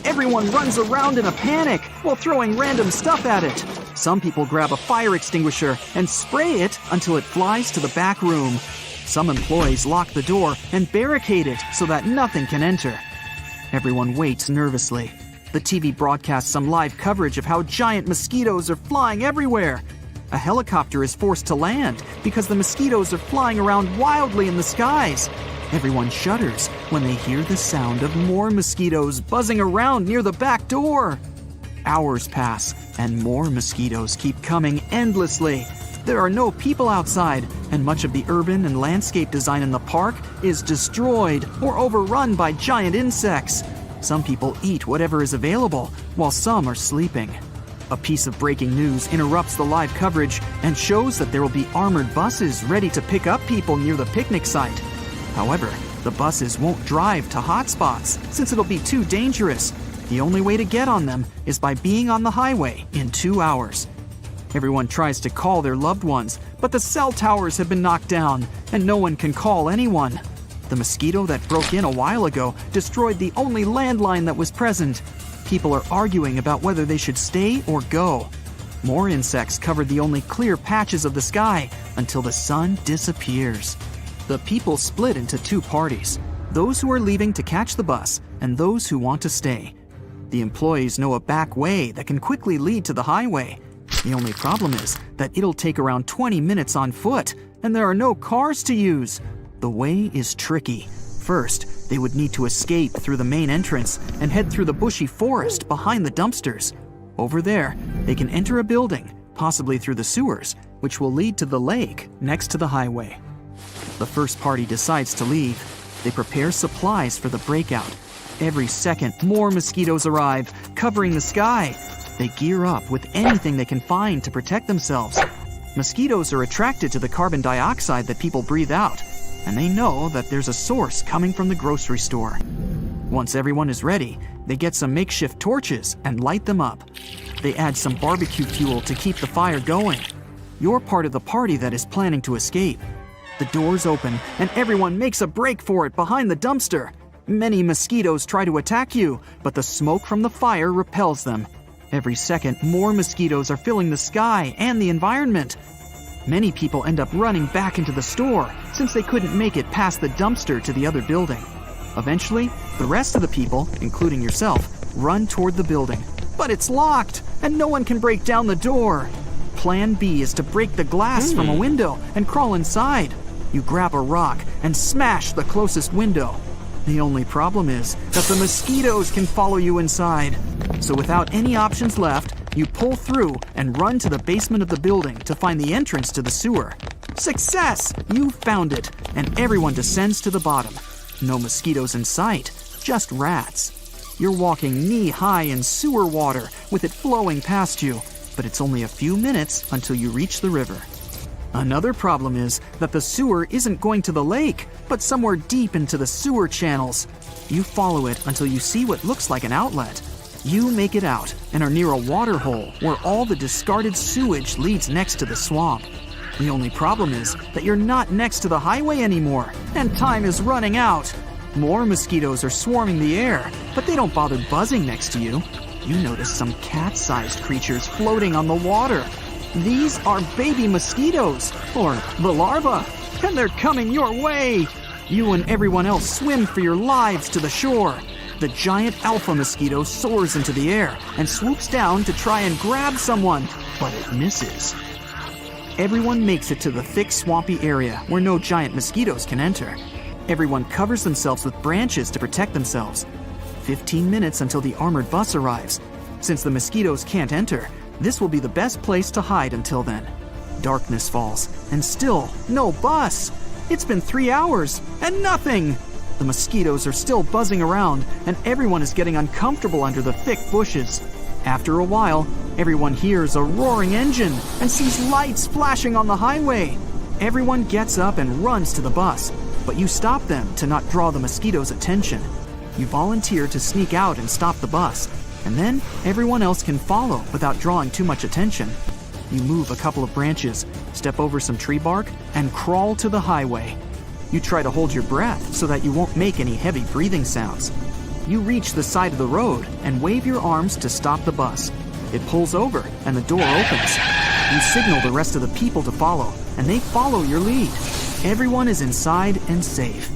Everyone runs around in a panic while throwing random stuff at it. Some people grab a fire extinguisher and spray it until it flies to the back room. Some employees lock the door and barricade it so that nothing can enter. Everyone waits nervously. The TV broadcasts some live coverage of how giant mosquitoes are flying everywhere. A helicopter is forced to land because the mosquitoes are flying around wildly in the skies. Everyone shudders when they hear the sound of more mosquitoes buzzing around near the back door. Hours pass, and more mosquitoes keep coming endlessly. There are no people outside, and much of the urban and landscape design in the park is destroyed or overrun by giant insects. Some people eat whatever is available, while some are sleeping. A piece of breaking news interrupts the live coverage and shows that there will be armored buses ready to pick up people near the picnic site. However, the buses won't drive to hotspots since it'll be too dangerous. The only way to get on them is by being on the highway in 2 hours. Everyone tries to call their loved ones, but the cell towers have been knocked down, and no one can call anyone. The mosquito that broke in a while ago destroyed the only landline that was present. People are arguing about whether they should stay or go. More insects covered the only clear patches of the sky until the sun disappears. The people split into 2 parties, those who are leaving to catch the bus and those who want to stay. The employees know a back way that can quickly lead to the highway. The only problem is that it'll take around 20 minutes on foot, and there are no cars to use. The way is tricky. First, they would need to escape through the main entrance and head through the bushy forest behind the dumpsters. Over there, they can enter a building, possibly through the sewers, which will lead to the lake next to the highway. The first party decides to leave. They prepare supplies for the breakout. Every second, more mosquitoes arrive, covering the sky. They gear up with anything they can find to protect themselves. Mosquitoes are attracted to the carbon dioxide that people breathe out, and they know that there's a source coming from the grocery store. Once everyone is ready, they get some makeshift torches and light them up. They add some barbecue fuel to keep the fire going. You're part of the party that is planning to escape. The doors open, and everyone makes a break for it behind the dumpster. Many mosquitoes try to attack you, but the smoke from the fire repels them. Every second, more mosquitoes are filling the sky and the environment. Many people end up running back into the store since they couldn't make it past the dumpster to the other building. Eventually, the rest of the people, including yourself, run toward the building. But it's locked, and no one can break down the door. Plan B is to break the glass from a window and crawl inside. You grab a rock and smash the closest window. The only problem is that the mosquitoes can follow you inside. So without any options left, you pull through and run to the basement of the building to find the entrance to the sewer. Success! You found it, and everyone descends to the bottom. No mosquitoes in sight, just rats. You're walking knee-high in sewer water with it flowing past you, but it's only a few minutes until you reach the river. Another problem is that the sewer isn't going to the lake, but somewhere deep into the sewer channels. You follow it until you see what looks like an outlet. You make it out and are near a water hole where all the discarded sewage leads next to the swamp. The only problem is that you're not next to the highway anymore, and time is running out. More mosquitoes are swarming the air, but they don't bother buzzing next to you. You notice some cat-sized creatures floating on the water. These are baby mosquitoes, or the larvae, and they're coming your way. You and everyone else swim for your lives to the shore. The giant alpha mosquito soars into the air and swoops down to try and grab someone, but it misses. Everyone makes it to the thick, swampy area where no giant mosquitoes can enter. Everyone covers themselves with branches to protect themselves. 15 minutes until the armored bus arrives. Since the mosquitoes can't enter, this will be the best place to hide until then. Darkness falls, and still no bus. It's been 3 hours, and nothing. The mosquitoes are still buzzing around, and everyone is getting uncomfortable under the thick bushes. After a while, everyone hears a roaring engine and sees lights flashing on the highway. Everyone gets up and runs to the bus, but you stop them to not draw the mosquitoes' attention. You volunteer to sneak out and stop the bus, and then everyone else can follow without drawing too much attention. You move a couple of branches, step over some tree bark, and crawl to the highway. You try to hold your breath so that you won't make any heavy breathing sounds. You reach the side of the road and wave your arms to stop the bus. It pulls over and the door opens. You signal the rest of the people to follow, and they follow your lead. Everyone is inside and safe.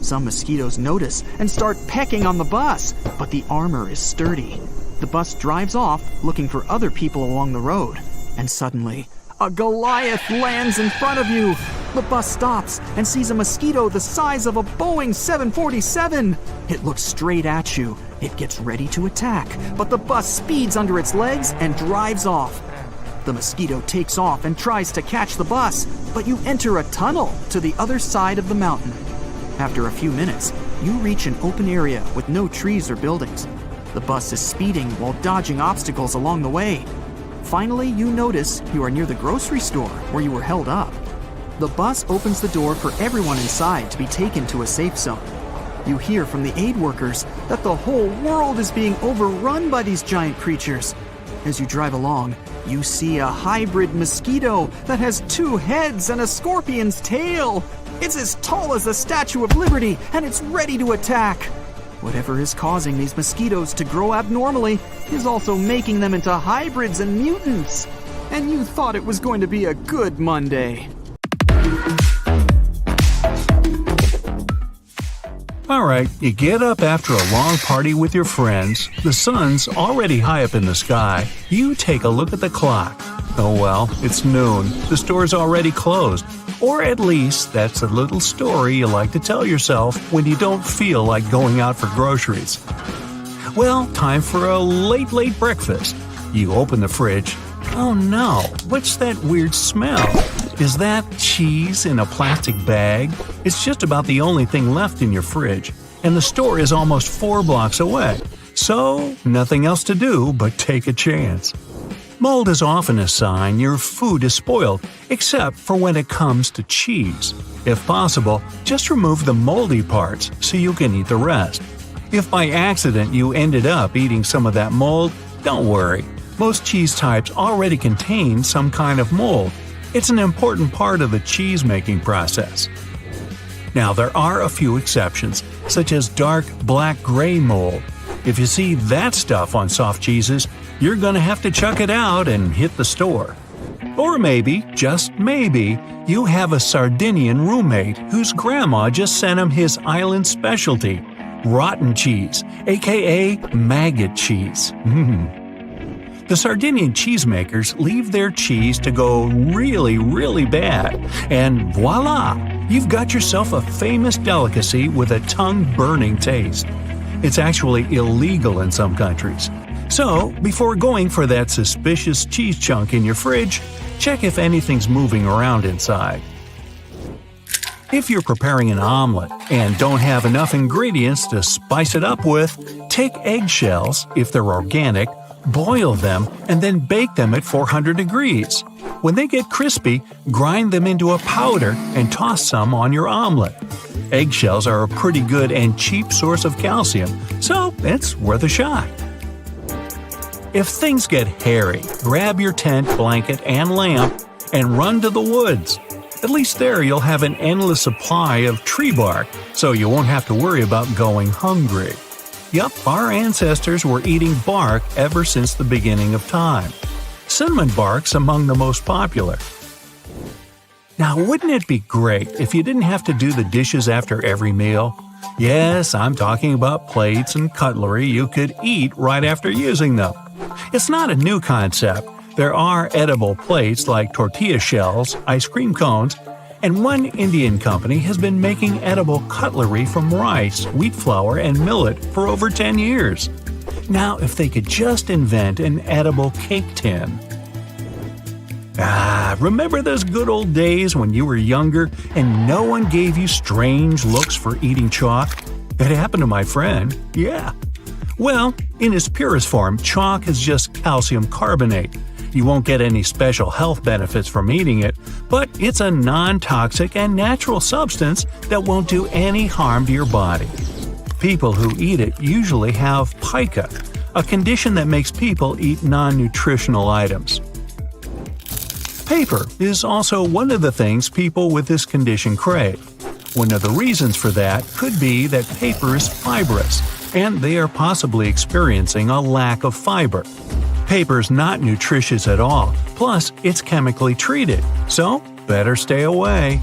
Some mosquitoes notice and start pecking on the bus, but the armor is sturdy. The bus drives off looking for other people along the road, and suddenly, A Goliath lands in front of you. The bus stops and sees a mosquito the size of a Boeing 747. It looks straight at you. It gets ready to attack, but the bus speeds under its legs and drives off. The mosquito takes off and tries to catch the bus, but you enter a tunnel to the other side of the mountain. After a few minutes, you reach an open area with no trees or buildings. The bus is speeding while dodging obstacles along the way. Finally, you notice you are near the grocery store where you were held up. The bus opens the door for everyone inside to be taken to a safe zone. You hear from the aid workers that the whole world is being overrun by these giant creatures. As you drive along, you see a hybrid mosquito that has 2 heads and a scorpion's tail. It's as tall as the Statue of Liberty, and it's ready to attack. Whatever is causing these mosquitoes to grow abnormally is also making them into hybrids and mutants. And you thought it was going to be a good Monday. Alright, you get up after a long party with your friends, the sun's already high up in the sky, you take a look at the clock. Oh well, it's noon, the store's already closed. Or at least, that's a little story you like to tell yourself when you don't feel like going out for groceries. Well, time for a late breakfast. You open the fridge. Oh no, what's that weird smell? Is that cheese in a plastic bag? It's just about the only thing left in your fridge, and the store is almost 4 blocks away. So, nothing else to do but take a chance. Mold is often a sign your food is spoiled, except for when it comes to cheese. If possible, just remove the moldy parts so you can eat the rest. If by accident you ended up eating some of that mold, don't worry. Most cheese types already contain some kind of mold. It's an important part of the cheese-making process. Now, there are a few exceptions, such as dark black-gray mold. If you see that stuff on soft cheeses, you're gonna have to chuck it out and hit the store. Or maybe, just maybe, you have a Sardinian roommate whose grandma just sent him his island specialty, rotten cheese, aka maggot cheese. The Sardinian cheesemakers leave their cheese to go really bad, and voila! You've got yourself a famous delicacy with a tongue-burning taste. It's actually illegal in some countries. So, before going for that suspicious cheese chunk in your fridge, check if anything's moving around inside. If you're preparing an omelet and don't have enough ingredients to spice it up with, take eggshells, if they're organic, boil them, and then bake them at 400 degrees. When they get crispy, grind them into a powder and toss some on your omelet. Eggshells are a pretty good and cheap source of calcium, so it's worth a shot. If things get hairy, grab your tent, blanket, and lamp and run to the woods. At least there you'll have an endless supply of tree bark, so you won't have to worry about going hungry. Yup, our ancestors were eating bark ever since the beginning of time. Cinnamon bark's among the most popular. Now, wouldn't it be great if you didn't have to do the dishes after every meal? Yes, I'm talking about plates and cutlery you could eat right after using them. It's not a new concept. There are edible plates like tortilla shells, ice cream cones, and one Indian company has been making edible cutlery from rice, wheat flour, and millet for over 10 years. Now, if they could just invent an edible cake tin. Remember those good old days when you were younger and no one gave you strange looks for eating chalk? It happened to my friend, yeah. Well, in its purest form, chalk is just calcium carbonate. You won't get any special health benefits from eating it, but it's a non-toxic and natural substance that won't do any harm to your body. People who eat it usually have pica, a condition that makes people eat non-nutritional items. Paper is also one of the things people with this condition crave. One of the reasons for that could be that paper is fibrous, and they are possibly experiencing a lack of fiber. Paper's not nutritious at all, plus it's chemically treated, so better stay away.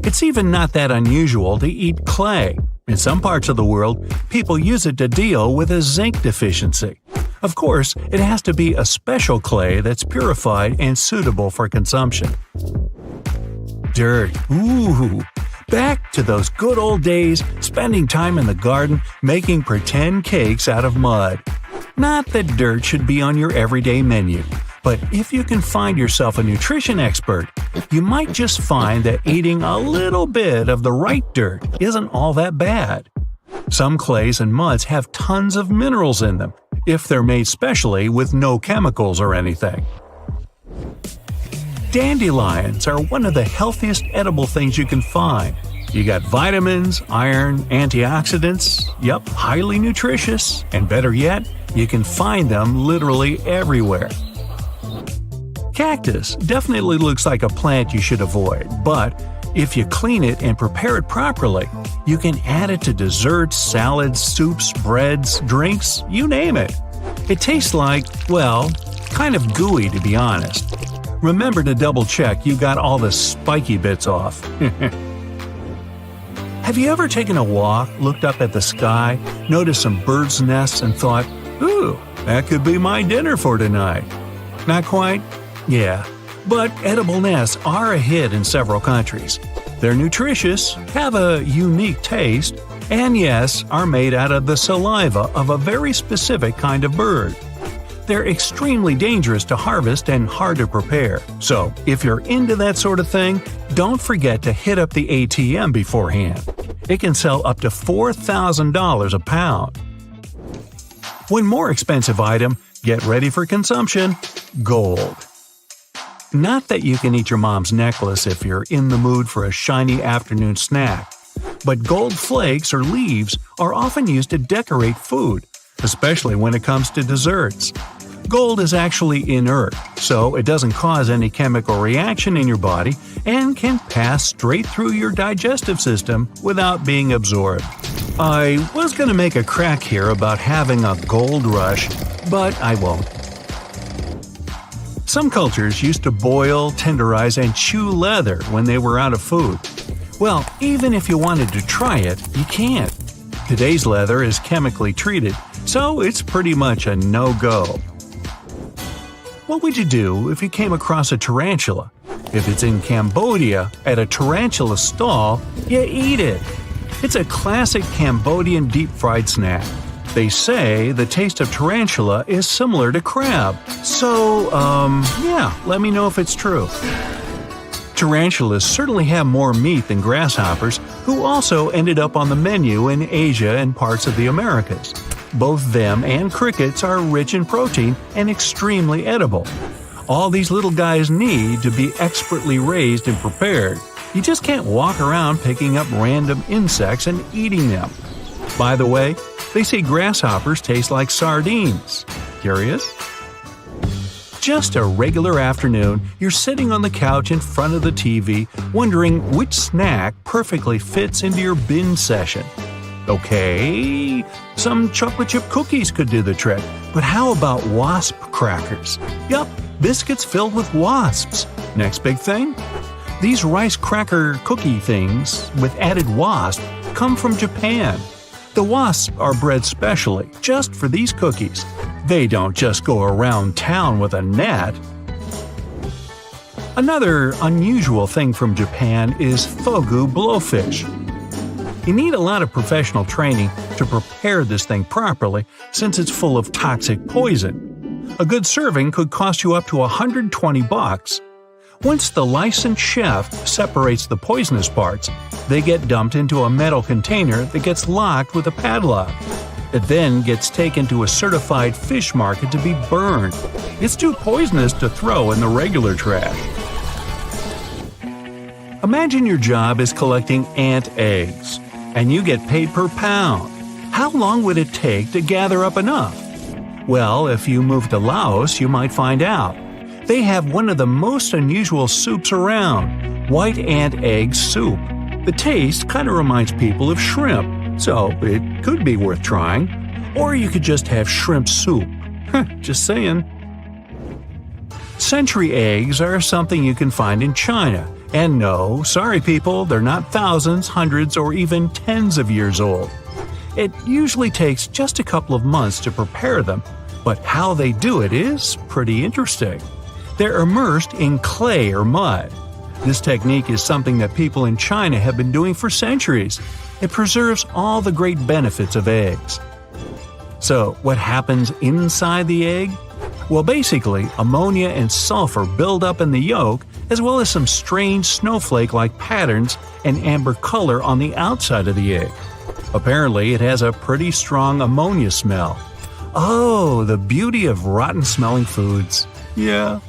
It's even not that unusual to eat clay. In some parts of the world, people use it to deal with a zinc deficiency. Of course, it has to be a special clay that's purified and suitable for consumption. Dirt. Ooh. Back to those good old days, spending time in the garden making pretend cakes out of mud. Not that dirt should be on your everyday menu, but if you can find yourself a nutrition expert, you might just find that eating a little bit of the right dirt isn't all that bad. Some clays and muds have tons of minerals in them, if they're made specially with no chemicals or anything. Dandelions are one of the healthiest edible things you can find. You got vitamins, iron, antioxidants, yup, highly nutritious, and better yet, you can find them literally everywhere. Cactus definitely looks like a plant you should avoid, but if you clean it and prepare it properly, you can add it to desserts, salads, soups, breads, drinks, you name it. It tastes like, well, kind of gooey to be honest. Remember to double check you got all the spiky bits off. Have you ever taken a walk, looked up at the sky, noticed some birds' nests and thought, ooh, that could be my dinner for tonight? Not quite? Yeah. But edible nests are a hit in several countries. They're nutritious, have a unique taste, and yes, are made out of the saliva of a very specific kind of bird. They're extremely dangerous to harvest and hard to prepare, so if you're into that sort of thing, don't forget to hit up the ATM beforehand. It can sell up to $4,000 a pound. One more expensive item, get ready for consumption: gold. Not that you can eat your mom's necklace if you're in the mood for a shiny afternoon snack, but gold flakes or leaves are often used to decorate food, especially when it comes to desserts. Gold is actually inert, so it doesn't cause any chemical reaction in your body and can pass straight through your digestive system without being absorbed. I was going to make a crack here about having a gold rush, but I won't. Some cultures used to boil, tenderize, and chew leather when they were out of food. Well, even if you wanted to try it, you can't. Today's leather is chemically treated, so it's pretty much a no-go. What would you do if you came across a tarantula? If it's in Cambodia, at a tarantula stall, you eat it. It's a classic Cambodian deep-fried snack. They say the taste of tarantula is similar to crab. So, let me know if it's true. Tarantulas certainly have more meat than grasshoppers, who also ended up on the menu in Asia and parts of the Americas. Both them and crickets are rich in protein and extremely edible. All these little guys need to be expertly raised and prepared. You just can't walk around picking up random insects and eating them. By the way, they say grasshoppers taste like sardines. Curious? Just a regular afternoon, you're sitting on the couch in front of the TV, wondering which snack perfectly fits into your binge session. Okay, some chocolate chip cookies could do the trick, but how about wasp crackers? Yup, biscuits filled with wasps. Next big thing? These rice cracker cookie things with added wasp come from Japan. The wasps are bred specially just for these cookies. They don't just go around town with a net. Another unusual thing from Japan is fogu blowfish. You need a lot of professional training to prepare this thing properly since it's full of toxic poison. A good serving could cost you up to $120. Once the licensed chef separates the poisonous parts, they get dumped into a metal container that gets locked with a padlock. It then gets taken to a certified fish market to be burned. It's too poisonous to throw in the regular trash. Imagine your job is collecting ant eggs, and you get paid per pound. How long would it take to gather up enough? Well, if you move to Laos, you might find out. They have one of the most unusual soups around, white ant egg soup. The taste kind of reminds people of shrimp, so it could be worth trying. Or you could just have shrimp soup. Just saying. Century eggs are something you can find in China. And no, sorry people, they're not thousands, hundreds, or even tens of years old. It usually takes just a couple of months to prepare them, But how they do it is pretty interesting. They're immersed in clay or mud. This technique is something that people in China have been doing for centuries. It preserves all the great benefits of eggs. So, what happens inside the egg? Well, basically, ammonia and sulfur build up in the yolk, as well as some strange snowflake-like patterns and amber color on the outside of the egg. Apparently, it has a pretty strong ammonia smell. Oh, the beauty of rotten-smelling foods. Yeah.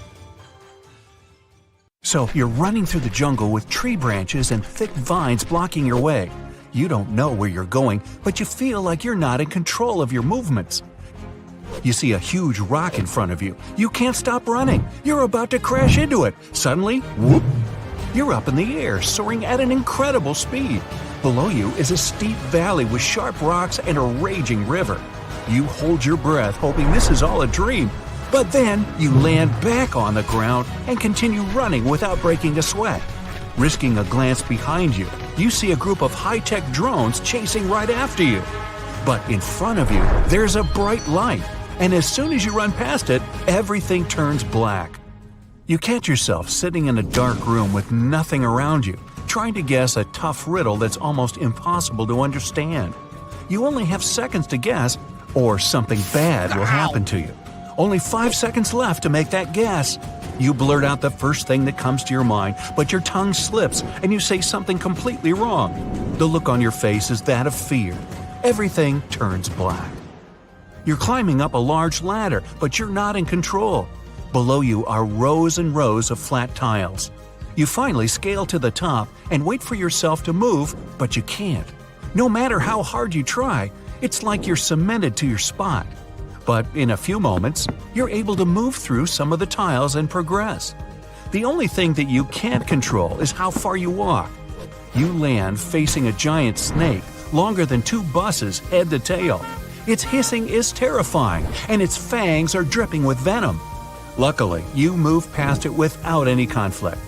So, you're running through the jungle with tree branches and thick vines blocking your way. You don't know where you're going, but you feel like you're not in control of your movements. You see a huge rock in front of you. You can't stop running. You're about to crash into it. Suddenly, whoop! You're up in the air, soaring at an incredible speed. Below you is a steep valley with sharp rocks and a raging river. You hold your breath, hoping this is all a dream. But then, you land back on the ground and continue running without breaking a sweat. Risking a glance behind you, you see a group of high-tech drones chasing right after you. But in front of you, there's a bright light, and as soon as you run past it, everything turns black. You catch yourself sitting in a dark room with nothing around you, trying to guess a tough riddle that's almost impossible to understand. You only have seconds to guess, or something bad will happen to you. Only 5 seconds left to make that guess. You blurt out the first thing that comes to your mind, but your tongue slips and you say something completely wrong. The look on your face is that of fear. Everything turns black. You're climbing up a large ladder, but you're not in control. Below you are rows and rows of flat tiles. You finally scale to the top and wait for yourself to move, but you can't. No matter how hard you try, it's like you're cemented to your spot. But in a few moments, you're able to move through some of the tiles and progress. The only thing that you can't control is how far you walk. You land facing a giant snake, longer than 2 buses head to tail. Its hissing is terrifying, and its fangs are dripping with venom. Luckily, you move past it without any conflict.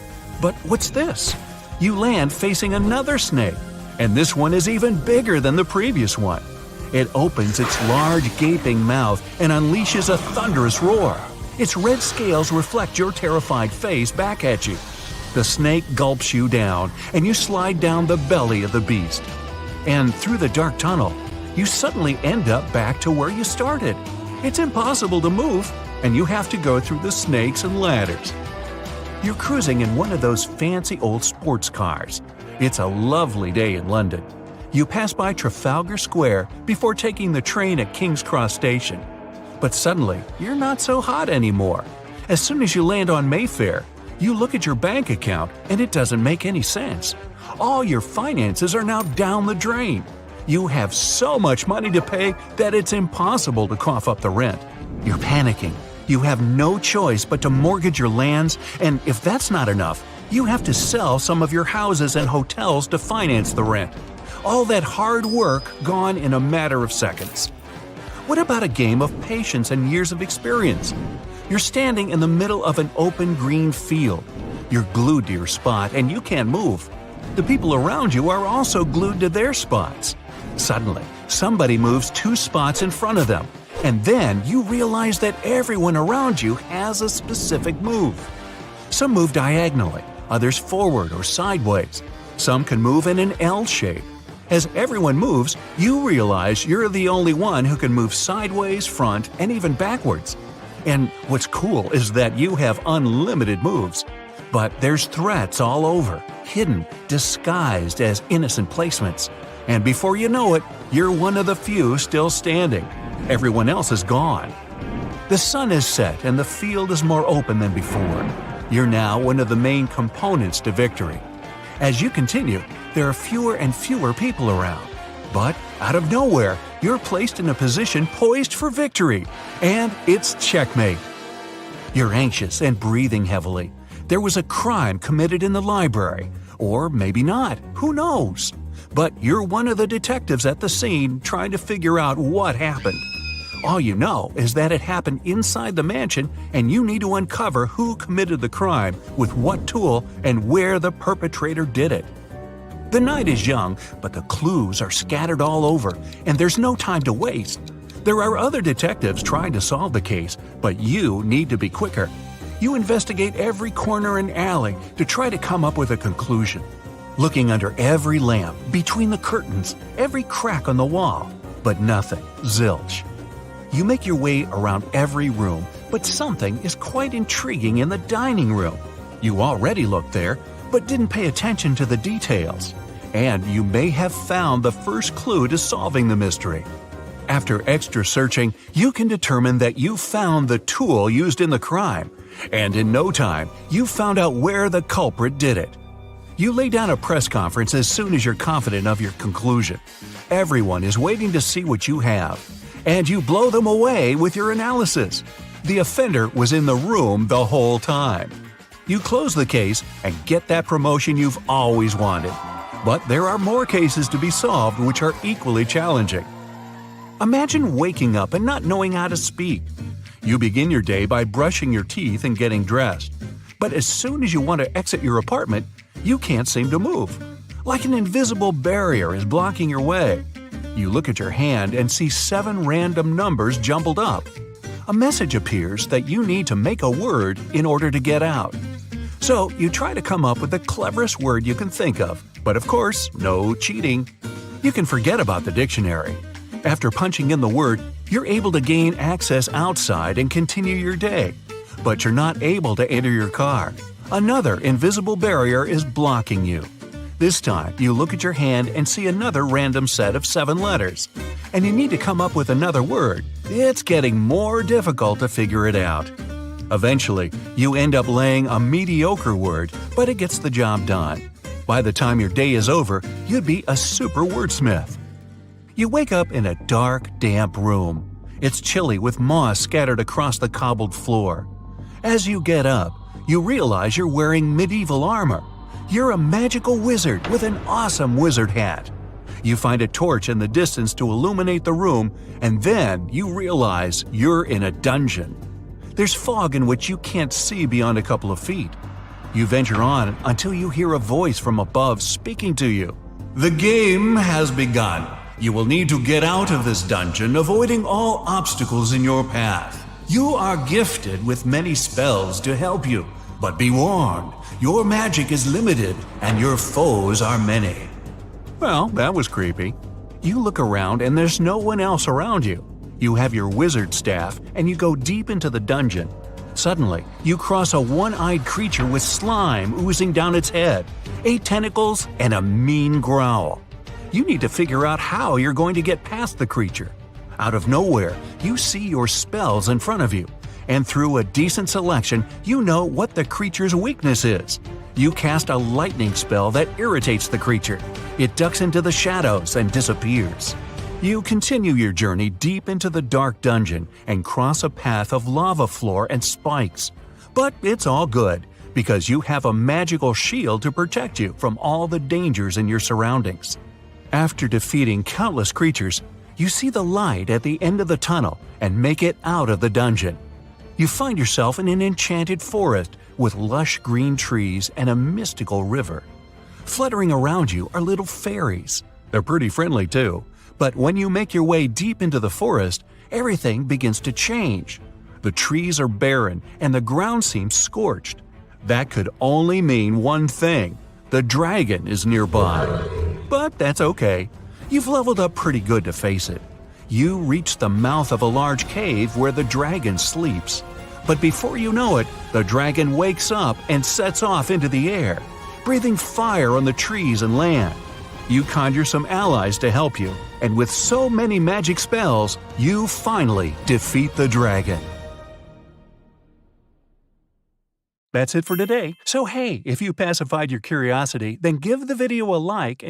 But what's this? You land facing another snake, and this one is even bigger than the previous one. It opens its large, gaping mouth and unleashes a thunderous roar. Its red scales reflect your terrified face back at you. The snake gulps you down, and you slide down the belly of the beast. And through the dark tunnel, you suddenly end up back to where you started. It's impossible to move, and you have to go through the snakes and ladders. You're cruising in one of those fancy old sports cars. It's a lovely day in London. You pass by Trafalgar Square before taking the train at King's Cross Station. But suddenly, you're not so hot anymore. As soon as you land on Mayfair, you look at your bank account and it doesn't make any sense. All your finances are now down the drain. You have so much money to pay that it's impossible to cough up the rent. You're panicking. You have no choice but to mortgage your lands, and if that's not enough, you have to sell some of your houses and hotels to finance the rent. All that hard work gone in a matter of seconds. What about a game of patience and years of experience? You're standing in the middle of an open green field. You're glued to your spot and you can't move. The people around you are also glued to their spots. Suddenly, somebody moves 2 spots in front of them, and then you realize that everyone around you has a specific move. Some move diagonally, others forward or sideways. Some can move in an L shape. As everyone moves, you realize you're the only one who can move sideways, front, and even backwards. And what's cool is that you have unlimited moves. But there's threats all over, hidden, disguised as innocent placements. And before you know it, you're one of the few still standing. Everyone else is gone. The sun is set and the field is more open than before. You're now one of the main components to victory. As you continue, there are fewer and fewer people around. But out of nowhere, you're placed in a position poised for victory. And it's checkmate. You're anxious and breathing heavily. There was a crime committed in the library. Or maybe not, who knows? But you're one of the detectives at the scene trying to figure out what happened. All you know is that it happened inside the mansion and you need to uncover who committed the crime, with what tool, and where the perpetrator did it. The night is young, but the clues are scattered all over, and there's no time to waste. There are other detectives trying to solve the case, but you need to be quicker. You investigate every corner and alley to try to come up with a conclusion. Looking under every lamp, between the curtains, every crack on the wall, but nothing, zilch. You make your way around every room, but something is quite intriguing in the dining room. You already looked there, but didn't pay attention to the details. And you may have found the first clue to solving the mystery. After extra searching, you can determine that you found the tool used in the crime, and in no time, you found out where the culprit did it. You lay down a press conference as soon as you're confident of your conclusion. Everyone is waiting to see what you have, and you blow them away with your analysis. The offender was in the room the whole time. You close the case and get that promotion you've always wanted. But there are more cases to be solved which are equally challenging. Imagine waking up and not knowing how to speak. You begin your day by brushing your teeth and getting dressed. But as soon as you want to exit your apartment, you can't seem to move. Like an invisible barrier is blocking your way. You look at your hand and see 7 random numbers jumbled up. A message appears that you need to make a word in order to get out. So you try to come up with the cleverest word you can think of, but of course, no cheating. You can forget about the dictionary. After punching in the word, you're able to gain access outside and continue your day. But you're not able to enter your car. Another invisible barrier is blocking you. This time, you look at your hand and see another random set of 7 letters. And you need to come up with another word. It's getting more difficult to figure it out. Eventually, you end up laying a mediocre word, but it gets the job done. By the time your day is over, you'd be a super wordsmith. You wake up in a dark, damp room. It's chilly with moss scattered across the cobbled floor. As you get up, you realize you're wearing medieval armor. You're a magical wizard with an awesome wizard hat. You find a torch in the distance to illuminate the room, and then you realize you're in a dungeon. There's fog in which you can't see beyond a couple of feet. You venture on until you hear a voice from above speaking to you. The game has begun. You will need to get out of this dungeon, avoiding all obstacles in your path. You are gifted with many spells to help you, but be warned, your magic is limited and your foes are many. Well, that was creepy. You look around and there's no one else around you. You have your wizard staff and you go deep into the dungeon. Suddenly, you cross a one-eyed creature with slime oozing down its head, 8 tentacles, and a mean growl. You need to figure out how you're going to get past the creature. Out of nowhere, you see your spells in front of you, and through a decent selection, you know what the creature's weakness is. You cast a lightning spell that irritates the creature. It ducks into the shadows and disappears. You continue your journey deep into the dark dungeon and cross a path of lava floor and spikes. But it's all good, because you have a magical shield to protect you from all the dangers in your surroundings. After defeating countless creatures, you see the light at the end of the tunnel and make it out of the dungeon. You find yourself in an enchanted forest with lush green trees and a mystical river. Fluttering around you are little fairies. They're pretty friendly too, but when you make your way deep into the forest, everything begins to change. The trees are barren and the ground seems scorched. That could only mean one thing: the dragon is nearby. But that's okay. You've leveled up pretty good to face it. You reach the mouth of a large cave where the dragon sleeps. But before you know it, the dragon wakes up and sets off into the air, breathing fire on the trees and land. You conjure some allies to help you, and with so many magic spells, you finally defeat the dragon. That's it for today. So hey, if you pacified your curiosity, then give the video a like